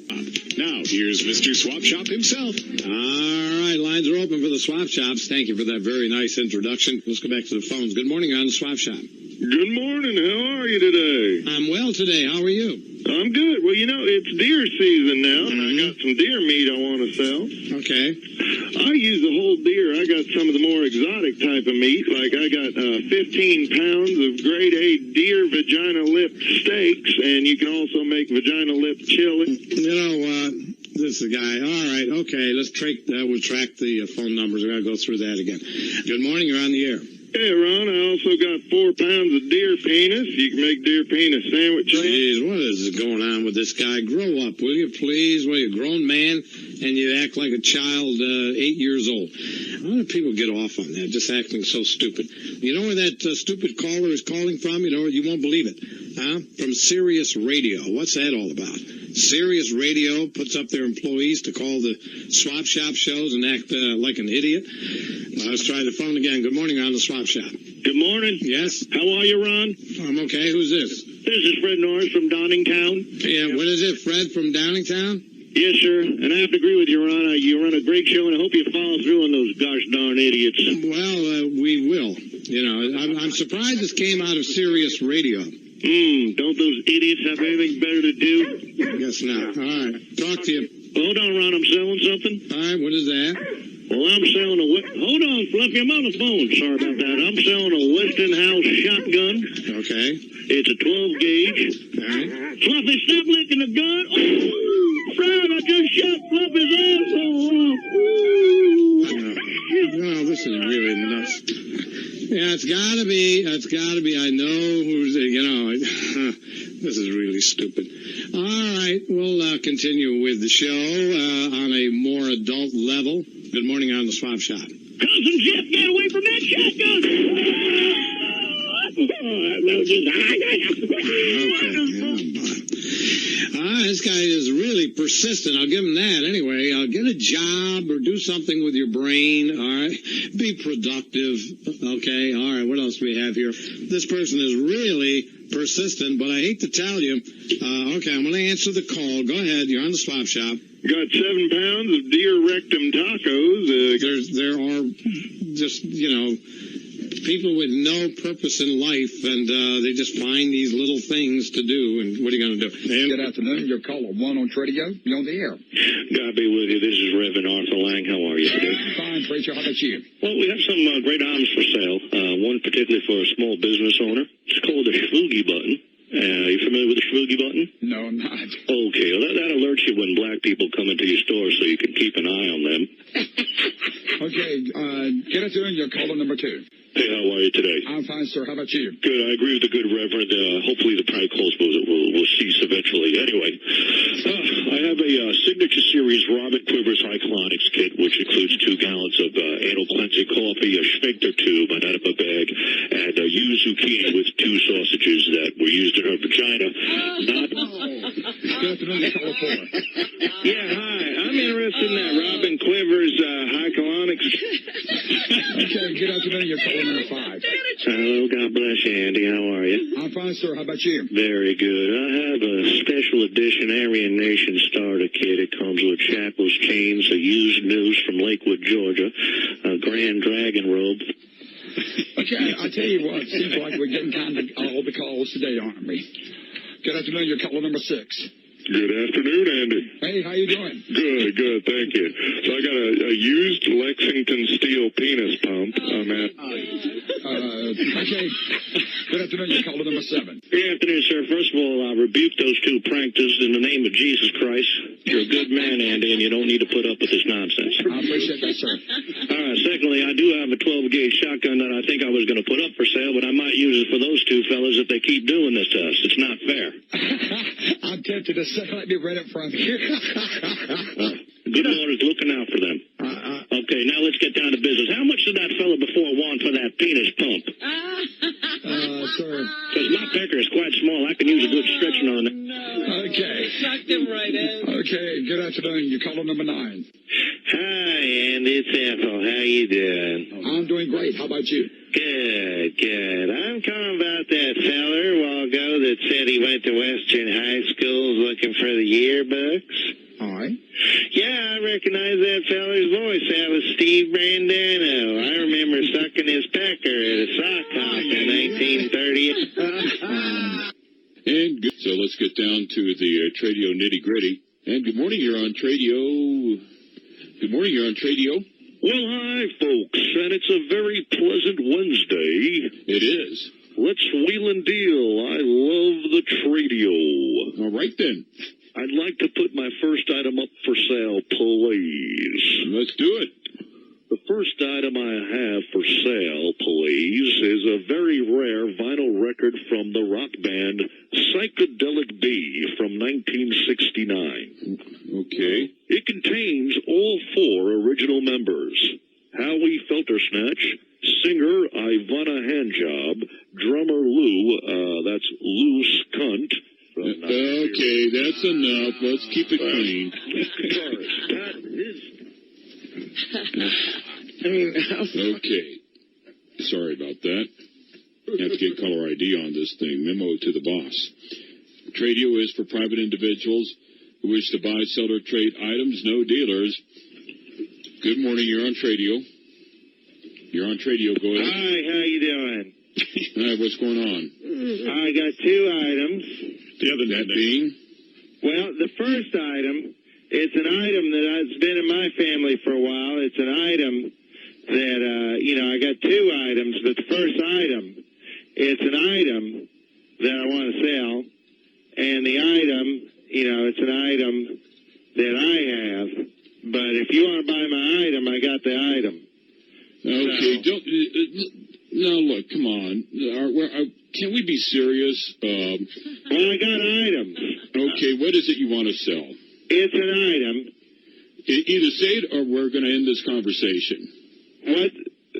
Now, here's Mr. Swap Shop himself. All right, lines are open for the Swap Shops. Thank you for that very nice introduction. Let's go back to the phones. Good morning, you're on the Swap Shop. Good morning. How are you today? I'm well today. How are you? I'm good. Well, it's deer season now, and I got some deer meat I want to sell. Okay. I use the whole deer. I got some of the more exotic type of meat. Like I got 15 pounds of grade A deer vagina lip steaks, and you can also make vagina lip chili. This is the guy. All right. Okay. Let's track the phone numbers. We got to go through that again. Good morning. You're on the air. Hey, Ron, I also got 4 pounds of deer penis. You can make deer penis sandwiches. Jeez, what is going on with this guy? Grow up, will you, please? Well, you're a grown man, and you act like a child 8 years old. Why do people get off on that, just acting so stupid? You know where that stupid caller is calling from? You won't believe it. From Sirius Radio. What's that all about? Sirius Radio puts up their employees to call the Swap Shop shows and act like an idiot. Let's try the phone again. Good morning, on the Swap Shop. Good morning. Yes? How are you, Ron? I'm okay. Who's this? This is Fred Norris from Downingtown. Yeah, what is it, Fred from Downingtown? Yes, sir. And I have to agree with you, Ron. You run a great show, and I hope you follow through on those gosh darn idiots. Well, we will. I'm surprised this came out of Sirius Radio. Don't those idiots have anything better to do? I guess not. All right. Talk to you. Hold on, Ron. I'm selling something. All right. What is that? Well, I'm selling hold on, Fluffy, I'm on the phone. Sorry about that. I'm selling a Westinghouse shotgun. Okay. It's a 12 gauge. All right. Fluffy, stop licking the gun. Oh, Fred, I just shot Fluffy's asshole off. No, this is really nuts. Yeah, it's gotta be. I know who's, this is really stupid. All right, we'll continue with the show on a more adult level. Good morning on the Swap Shop. Cousin Jeff, get away from that shotgun! This guy is really persistent. I'll give him that. Anyway, get a job or do something with your brain. All right. Be productive. Okay. All right. What else do we have here? This person is really persistent, but I hate to tell you. Okay. I'm going to answer the call. Go ahead. You're on the Swap Shop. Got 7 pounds of deer rectum tacos. There are just, people with no purpose in life, and they just find these little things to do. And what are you going to do? Good afternoon. Your caller one on Tradio. You're on the air. God be with you. This is Reverend Arthur Lang. How are you today? Fine, preacher. How about you? Well, we have some great items for sale. One particularly for a small business owner. It's called the Schwoogie button. Are you familiar with the Schwoogie button? No, I'm not. Okay, well, that alerts you when black people come into your store so you can keep an eye on them. Okay, get us in your caller number 2. Hey, how are you today? I'm fine, sir. How about you? Good. I agree with the good Reverend. Hopefully the prank calls will cease eventually. Anyway, I have a Signature Series Robert Quivers Hyclonics kit, which includes 2 gallons of anal cleansing coffee, a sphincter tube, an enema bag, and a used zucchini with 2 sausages that were used in her vagina. Good afternoon, caller 4. Yeah, hi. I'm interested in that Robin Quivers Hyclonics. Okay, good afternoon, your caller number 5. Hello, God bless you, Andy. How are you? I'm fine, sir. How about you? Very good. I have a special edition Aryan Nation starter kit. It comes with shackles, chains, a used noose from Lakewood, Georgia, a Grand Dragon robe. Okay, I tell you what, it seems like we're getting kind of all the calls today, aren't we? Good afternoon, your caller number 6. Good afternoon, Andy. Hey, how you doing? Good, thank you. So I got a used Lexington steel penis pump. Okay. Good afternoon, your caller number 7. Good afternoon, sir. First of all, I rebuke those 2 pranksters in the name of Jesus Christ. You're a good man, Andy, and you don't need to put up with this nonsense. I appreciate that, sir. All right, secondly, I do have a 12-gauge shotgun that I think I was going to put up for sale, but I might use it for those 2 fellas if they keep doing this to us. It's not fair. I'm tempted to say, let me rent it from you. Good Lord is looking out for them. Okay, now let's get down to business. How much did that fella before want for that penis pump? Sir. Because my pecker is quite small. I can use a good stretching on it. Okay. Sucked him right in. Okay, good afternoon. Your caller number 9. Hi, Andy. It's Ethel. How you doing? I'm doing great. How about you? Good. I'm calling about that feller a while ago that said he went to Western High Schools looking for the yearbooks. All right. Yeah, I recognize that feller's voice. That was Steve Brandano. I remember sucking his pecker at a sock hop in 1930. So let's get down to the Tradio nitty-gritty. And good morning, you're on Tradio. Good morning, you're on Tradio. Well, hi, folks, and it's a very pleasant Wednesday. It is. Let's wheel and deal. I love the Tradio. All right, then. I'd like to put my first item up for sale, please. Let's do it. The first item I have for sale, please, is a very rare vinyl record from the rock band Psychedelic Bee from 1969. Okay. It contains all 4 original members. Howie Feltersnatch, singer Ivana Handjob, drummer Lou, that's Lou Skunt. Okay, that's enough. Let's keep it clean. Okay. Sorry about that. Have to get caller ID on this thing. Memo to the boss. Tradio is for private individuals who wish to buy, sell, or trade items. No dealers. Good morning. You're on Tradio. You're on Tradio. Go ahead. Hi, how you doing? Hi, what's going on? I got 2 items. The other that being? Well, the first item It's an item that has been in my family for a while. It's an item that, I got two items, but the first item, it's an item that I want to sell, and the item, it's an item that I have, but if you want to buy my item, I got the item. Okay, now look, come on. Can we be serious? Well, I got items. Okay, what is it you want to sell? It's an item. Either say it or we're going to end this conversation. What?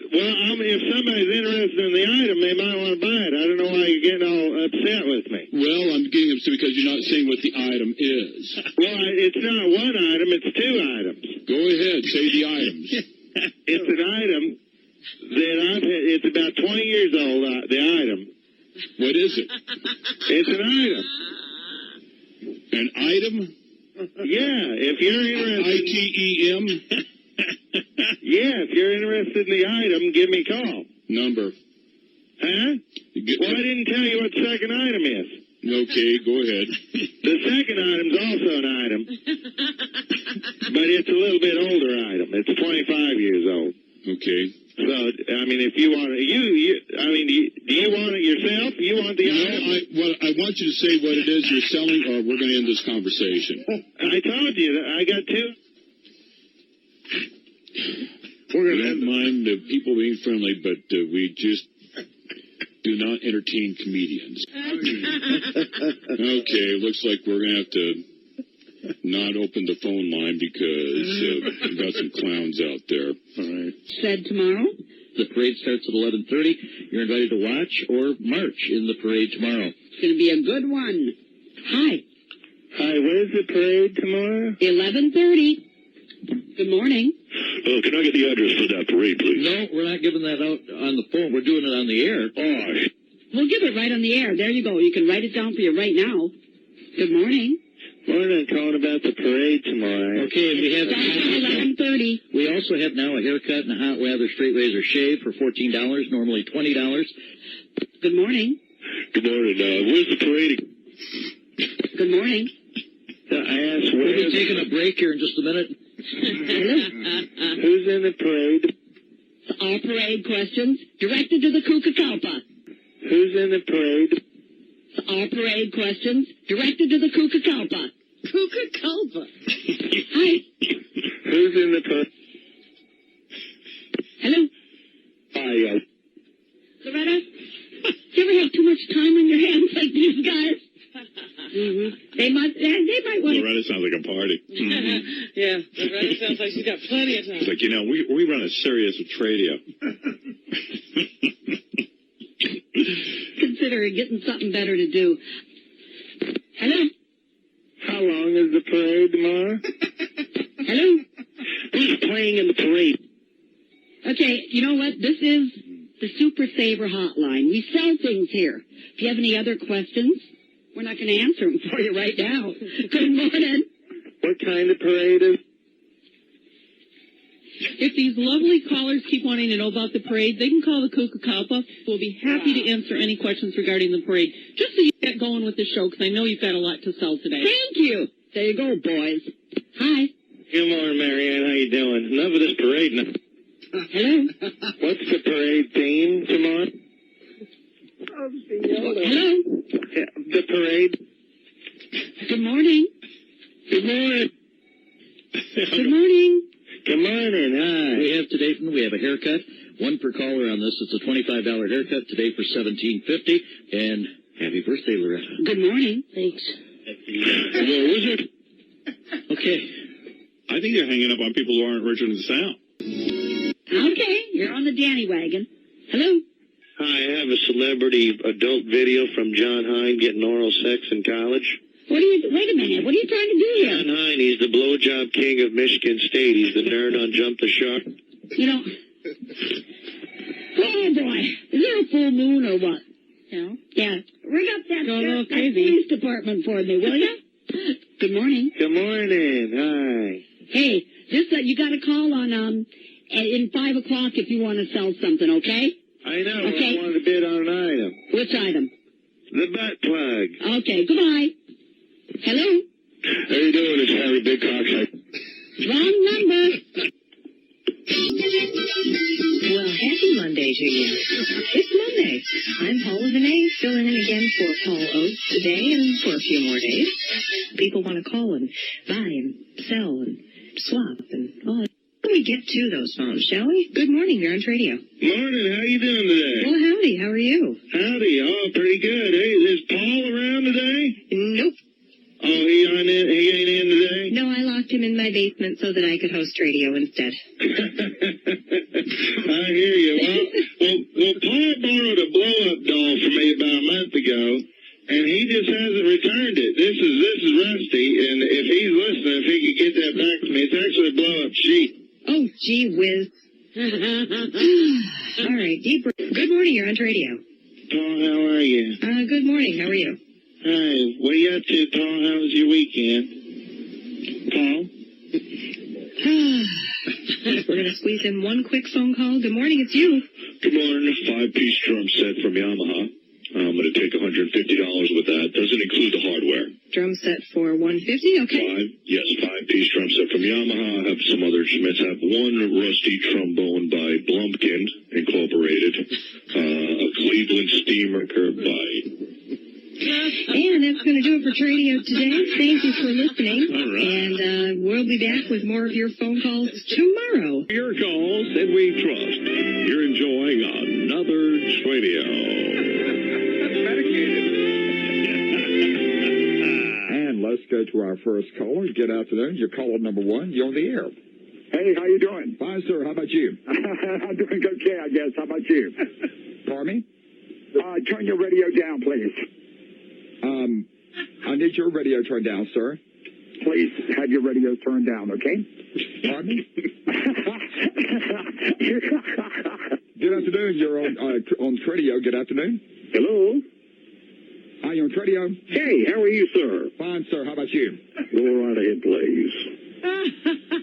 Well, if somebody's interested in the item, they might want to buy it. I don't know why you're getting all upset with me. Well, I'm getting upset because you're not saying what the item is. Well, it's not one item, it's two items. Go ahead, say the items. It's an item that I've had, it's about 20 years old, the item. What is it? It's an item. An item? Yeah, if you're interested. ITEM? Yeah, if you're interested in the item, give me a call. Number. Huh? Well, I didn't tell you what the second item is. Okay, go ahead. The second item's also an item, but it's a little bit older item. It's 25 years old. Okay. So, I mean, if you want it, do you want it yourself? You want the item? I want you to say what it is you're selling, or we're going to end this conversation. I told you that I got two. We don't mind the people being friendly, but we just do not entertain comedians. Okay, looks like we're going to have to not open the phone line because we've got some clowns out there. All right. Said tomorrow? The parade starts at 11:30. You're invited to watch or march in the parade tomorrow. It's going to be a good one. Hi. Hi, where's the parade tomorrow? 11:30. Good morning. Oh, can I get the address for that parade, please? No, we're not giving that out on the phone. We're doing it on the air. Oh, We'll give it right on the air. There you go. You can write it down for you right now. Good morning. Morning, calling about the parade tomorrow. Okay, we have 11:30. We also have now a haircut and a hot weather straight razor shave for $14, normally $20. Good morning. Good morning. Where's the parade? Good morning. I asked We'll be taking a break here in just a minute. Who's in the parade? All parade questions directed to the Kukakalpa. Who's in the parade? All parade questions directed to the Kukakalpa. Kukakalpa. Hi. Who's in the parade? Hello. Hi. Loretta, do you ever have too much time on your hands like these guys? Mm-hmm. They might want to... Loretta sounds like a party. Mm-hmm. Yeah, Loretta sounds like she's got plenty of time. It's like, we run a serious radio. Considering getting something better to do. Hello? How long is the parade tomorrow? Hello? Who's playing in the parade? Okay, you know what? This is the Super Saver Hotline. We sell things here. If you have any other questions, we're not going to answer them for you right now. Good morning. What kind of parade is? If these lovely callers keep wanting to know about the parade, they can call the Kukakalpa. We'll be happy to answer any questions regarding the parade. Just so you get going with the show, because I know you've got a lot to sell today. Thank you. There you go, boys. Hi. Good morning, Marianne. How you doing? Enough of this parade now. Hello. What's the parade theme tomorrow? Hello. The parade. Good morning. Good morning. Good morning. Good morning. Hi. We have today, we have a haircut. One per caller on this. It's a $25 haircut today for $17.50. And happy birthday, Loretta. Good morning. Thanks. Hello, Wizard. Okay. I think you're hanging up on people who aren't Richard and Sal. Okay, you're on the Danny wagon. Hello. Hi, I have a celebrity adult video from John Hine getting oral sex in college. Wait a minute. What are you trying to do here? John Hine, he's the blowjob king of Michigan State. He's the nerd on Jump the Shark. You know. Oh, boy. Is there a full moon or what? No. Yeah. Ring up that police department for me, will you? Good morning. Good morning. Hi. Hey, just you got a call on in 5 o'clock if you want to sell something, okay? I know. Okay. I wanted to bid on an item. Which item? The butt plug. Okay. Goodbye. Hello. How you doing? It's Harry Big Cock. Wrong number. Well, happy Monday to you. It's Monday. I'm Paula Vinay, filling in again for Paul Oates today and for a few more days. People want to call and buy and sell and swap and all that. Let me get to those phones, shall we? Good morning, you're on radio. Morning, how you doing today? Well, howdy, how are you? Howdy, oh, pretty good. Hey, is Paul around today? Nope. Oh, he ain't in today? No, I locked him in my basement so that I could host radio instead. I hear you. Well, Paul borrowed a blow-up doll from me about a month ago, and he just hasn't returned it. This is Rusty, and if he's listening, if he could get that back to me, it's actually a blow-up sheet. Oh, gee whiz. All right, deep breath. Good morning, you're on radio. Paul, how are you? Good morning, how are you? Hi, what are you up to, Paul? How was your weekend? Paul? We're going to squeeze in one quick phone call. Good morning, it's you. Good morning. 5-piece drum set from Yamaha. I'm going to take $150 with that. Doesn't include the hardware. Drum set for $150, okay. 5-piece drum set from Yamaha. I have some other Schmitz. I have one rusty trombone by Blumpkin Incorporated. A Cleveland Steamer by... And that's going to do it for Radio today. Thank you for listening. All right. And we'll be back with more of your phone calls tomorrow. Your calls that we trust. You're enjoying another radio. And let's go to our first caller. Good afternoon. You're caller number one. You're on the air. Hey, how you doing? Fine, sir. How about you? I'm doing okay, I guess. How about you? Pardon me? Turn your radio down, please. I need your radio turned down, sir. Please have your radio turned down, okay? Pardon me? Good afternoon. You're on radio. Good afternoon. Hello? Are you on radio? Hey, how are you, sir? Fine, sir. How about you? Go right ahead, please.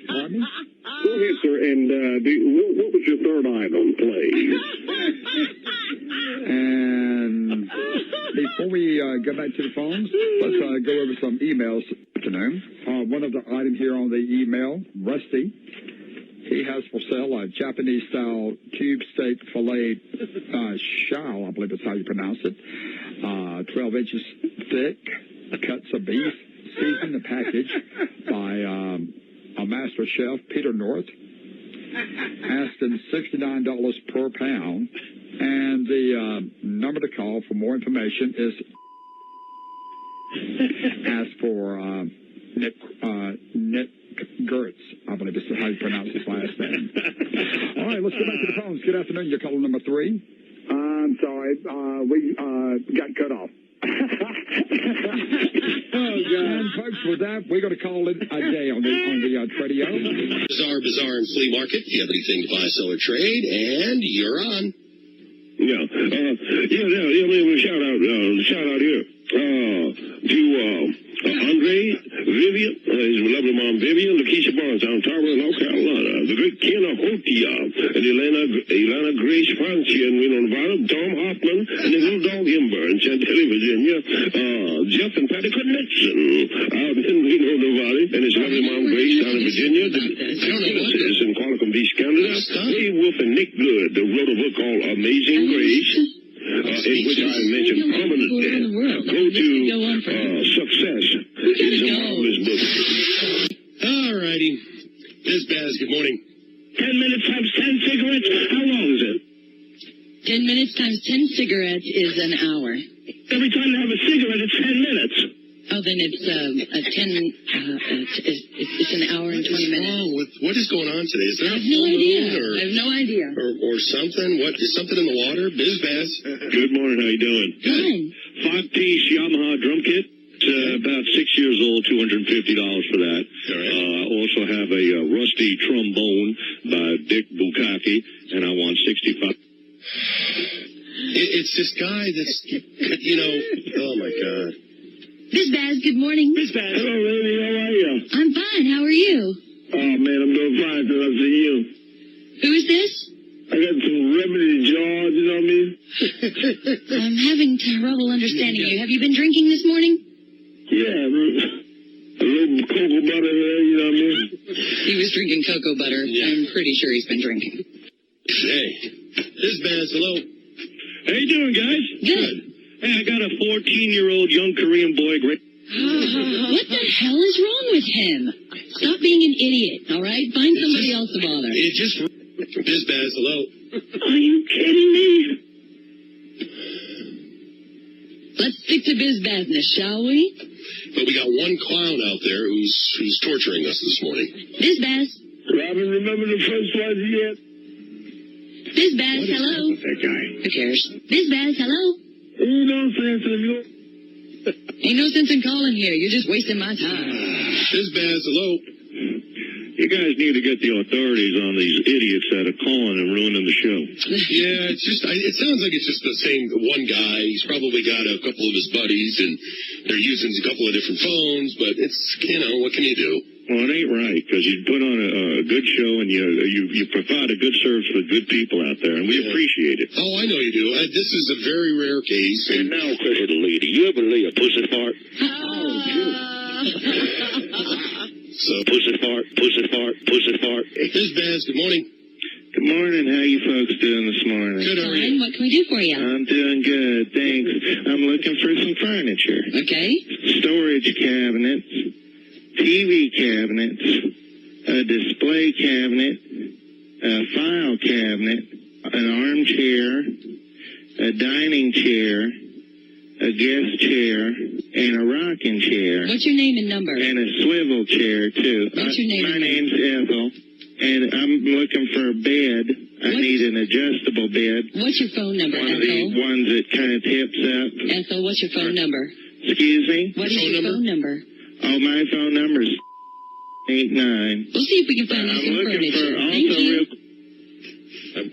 Pardon me? Go ahead, sir, and what was your third item, please? And before we go back to the phones, let's go over some emails this afternoon. One of the items here on the email, Rusty, he has for sale a Japanese-style tube steak filet shao, I believe that's how you pronounce it, 12 inches thick, cuts of beef, seasoned and packaged by a master chef, Peter North, asking $69 per pound. And the number to call for more information is ask for Nick Gertz. I believe this is how you pronounce his last name. All right, let's go back to the phones. Good afternoon. You're caller number 3. I'm sorry. We got cut off. And folks, with that, we're going to call it a day on the radio. Bazaar and Flea Market. If you have anything to buy, sell, or trade, and you're on. Yeah. Shout out here. To Andre, Vivian, his lovely mom Vivian, Lakeisha Barnes out in Tarboro, North Carolina, the great Ken Hotia, and Elena Grace Francia in Reno, Nevada, Tom Hoffman, and his little dog Ember in Chantilly, Virginia, Jeff and Patty Knudsen out in Reno, Nevada, and his lovely mom Grace down in Virginia, the is in Qualicum Beach, Canada, Dave Wolf and Nick Good, they wrote a book called Amazing Grace, in which I mentioned prominently. Go to Success. It's a marvelous book. All righty. Biz Baz, good morning. 10 minutes times 10 cigarettes? How long is it? 10 minutes times 10 cigarettes is an hour. Every time you have a cigarette, it's 10 minutes. Oh, then it's it's an hour and 20 minutes. What is going on today? Is there I a have no full idea. moon I have no idea. or something? What is something in the water? Biz Baz. Good morning. How you doing? Fine. 5-piece Yamaha drum kit. It's about 6 years old. $250 for that. All right. I also have a rusty trombone by Dick Bukaki, and I want $65. It's this guy that's, oh my God. Biz Baz, good morning. Miss Baz. Hello, lady. How are you? I'm fine. How are you? Oh, man, I'm doing fine till I see you. Who is this? I got some remedy jaws, you know what I mean? I'm having trouble understanding you. Have you been drinking this morning? Yeah. A little cocoa butter there, you know what I mean? He was drinking cocoa butter. Yeah. I'm pretty sure he's been drinking. Hey, this Baz, hello. How you doing, guys? Good. Hey, I got a 14-year-old young Korean boy. What the hell is wrong with him? Stop being an idiot, all right? Find somebody else to bother. It just... Biz Baz, hello. Are you kidding me? Let's stick to biz business, shall we? But we got one clown out there who's torturing us this morning. Biz Baz. Robin, remember the first one yet? Biz Baz, hello. That guy. Who cares? Biz Baz, hello. You know what I'm saying? Ain't no sense in calling here. You're just wasting my time. Biz Baz, hello. You guys need to get the authorities on these idiots that are calling and ruining the show. Yeah, it's just, it sounds like it's just the same one guy. He's probably got a couple of his buddies, and they're using a couple of different phones, but it's, what can you do? Well, it ain't right, because you put on a good show, and you provide a good service for good people out there, and we appreciate it. Oh, I know you do. This is a very rare case. And now, little lady, you ever lay a pussy fart? So, pussy fart. Biz Baz, good morning. Good morning. How you folks doing this morning? Good, how are Fine. you? What can we do for you? I'm doing good, thanks. I'm looking for some furniture. Okay. Storage cabinets, TV cabinets, a display cabinet, a file cabinet, an armchair, a dining chair, a guest chair, and a rocking chair. What's your name and number? And a swivel chair, too. What's your name? My name's Ethel, and I'm looking for a bed. I need an adjustable bed. What's your phone number, One of the Ethel? ones that kind of tips up. Ethel, what's your phone number? Excuse me? What is your phone number? Oh, my phone number is 89. We'll see if we can find you some furniture. Thank you.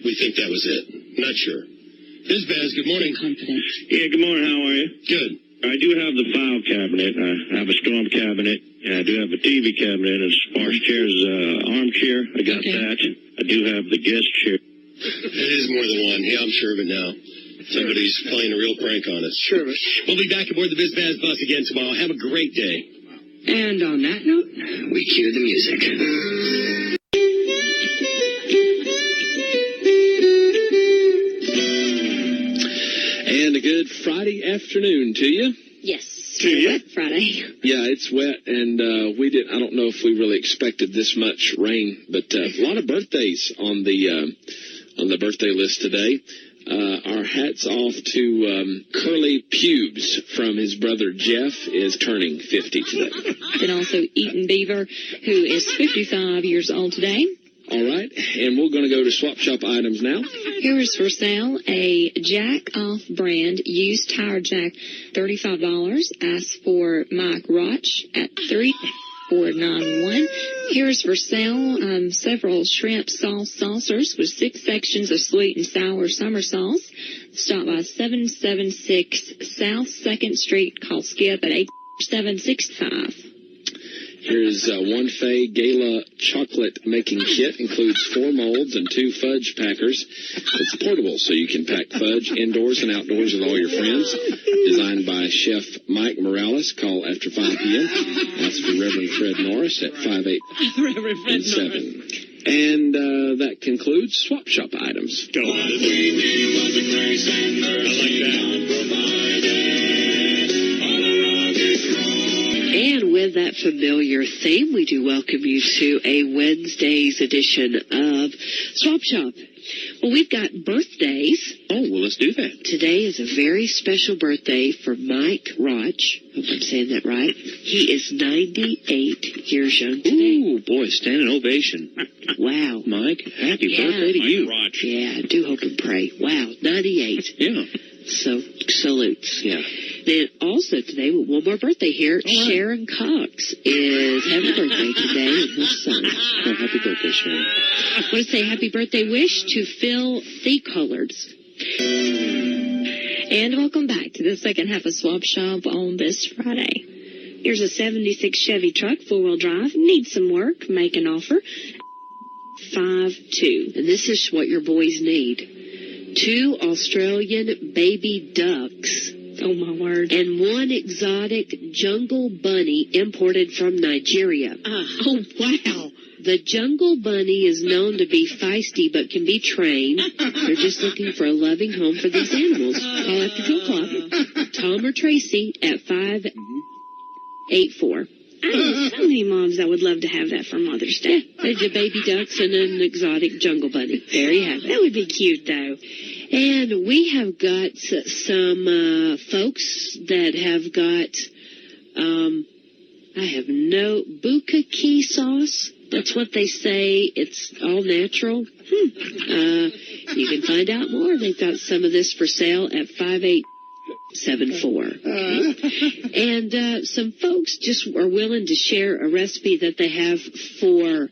We think that was it. Not sure. Biz Baz, good morning. Confident. Yeah, good morning. How are you? Good. I do have the file cabinet. I have a storm cabinet. And I do have a TV cabinet. As far as chairs, armchair, I got that. I do have the guest chair. It is more than one. Yeah, I'm sure of it now. Somebody's playing a real prank on us. Sure. We'll be back aboard the Biz Baz bus again tomorrow. Have a great day. And on that note, we cue the music. And a good Friday afternoon to you. Yes. To you? Wet Friday. Yeah, it's wet, and I don't know if we really expected this much rain, but a lot of birthdays on the birthday list today. Our hats off to Curly Pubes from his brother Jeff is turning 50 today. Then also Eaton Beaver, who is 55 years old today. All right, and we're going to go to Swap Shop items now. Here is for sale a Jack Off brand used tire jack, $35. Ask for Mike Roch at 3491. Here's for sale several shrimp sauce saucers with 6 sections of sweet and sour summer sauce. Stop by 776 South 2nd Street. Call Skip at 8765. Here's one Fay Gala chocolate making kit. Includes 4 molds and 2 fudge packers. It's portable, so you can pack fudge indoors and outdoors with all your friends. Designed by Chef Mike Morales. Call after 5 p.m. Ask for Reverend Fred Norris at 58-7. And that concludes Swap Shop items. Go on. I like that. And with that familiar theme, we do welcome you to a Wednesday's edition of Swap Shop. Well, we've got birthdays. Oh, well, let's do that. Today is a very special birthday for Mike Roch. Hope I'm saying that right. He is 98 years young today. Ooh, boy, standing ovation. Wow. Mike, happy birthday to you. Roch. Yeah, I do hope and pray. Wow, 98. Yeah. So, salutes. Yeah. Then also today, with one more birthday here, Sharon Cox is having a birthday today and her son. Oh, happy birthday, Sharon. I want to say happy birthday wish to Phil Collards. And welcome back to the second half of Swap Shop on this Friday. Here's a 76 Chevy truck, 4-wheel drive, needs some work, make an offer. 5-2. And this is what your boys need. 2 Australian baby ducks Oh, my word. And one exotic jungle bunny imported from Nigeria. Oh, wow. The jungle bunny is known to be feisty but can be trained. They're just looking for a loving home for these animals. Call after 2 o'clock. Tom or Tracy at 584. I know so many moms that would love to have that for Mother's Day. There's a baby ducks and an exotic jungle bunny. There you have it. That would be cute, though. And we have got some folks that have got, I have no bukaki sauce. That's what they say. It's all natural. You can find out more. They've got some of this for sale at 5874. And some folks just are willing to share a recipe that they have for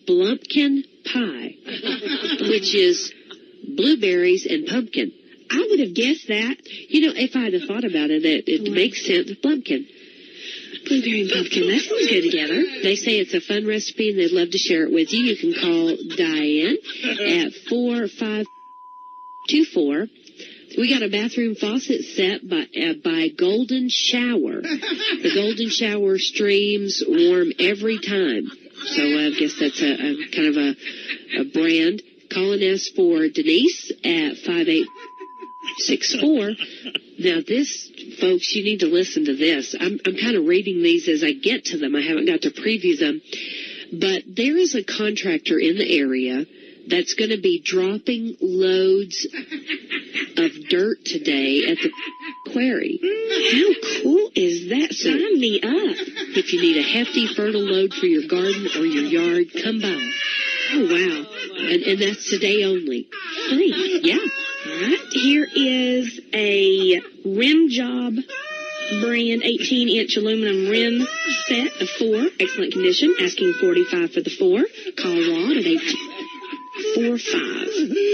blumpkin pie, which is blueberries and pumpkin. I would have guessed that. You know, if I'd have thought about it, it makes sense. Blumpkin. Blueberry and pumpkin. That sounds good together. They say it's a fun recipe and they'd love to share it with you. You can call Diane at 4524. We got a bathroom faucet set by Golden Shower. The Golden Shower streams warm every time. So I guess that's a kind of a brand. Call and ask for Denise at 5864. Now this, folks, you need to listen to this. I'm kind of reading these as I get to them. I haven't got to preview them. But there is a contractor in the area that's going to be dropping loads of dirt today at the quarry. How cool is that? Sign me up. If you need a hefty, fertile load for your garden or your yard, come by. Oh, wow. And that's today only. Free. Yeah. All right. Here is a rim job brand 18-inch aluminum rim set of 4. Excellent condition. Asking $45 for the 4. Call Rod at 845.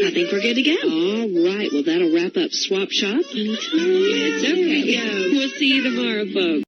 I think we're good to go. All right. Well, that'll wrap up Swap Shop. It's okay. We'll see you tomorrow, folks.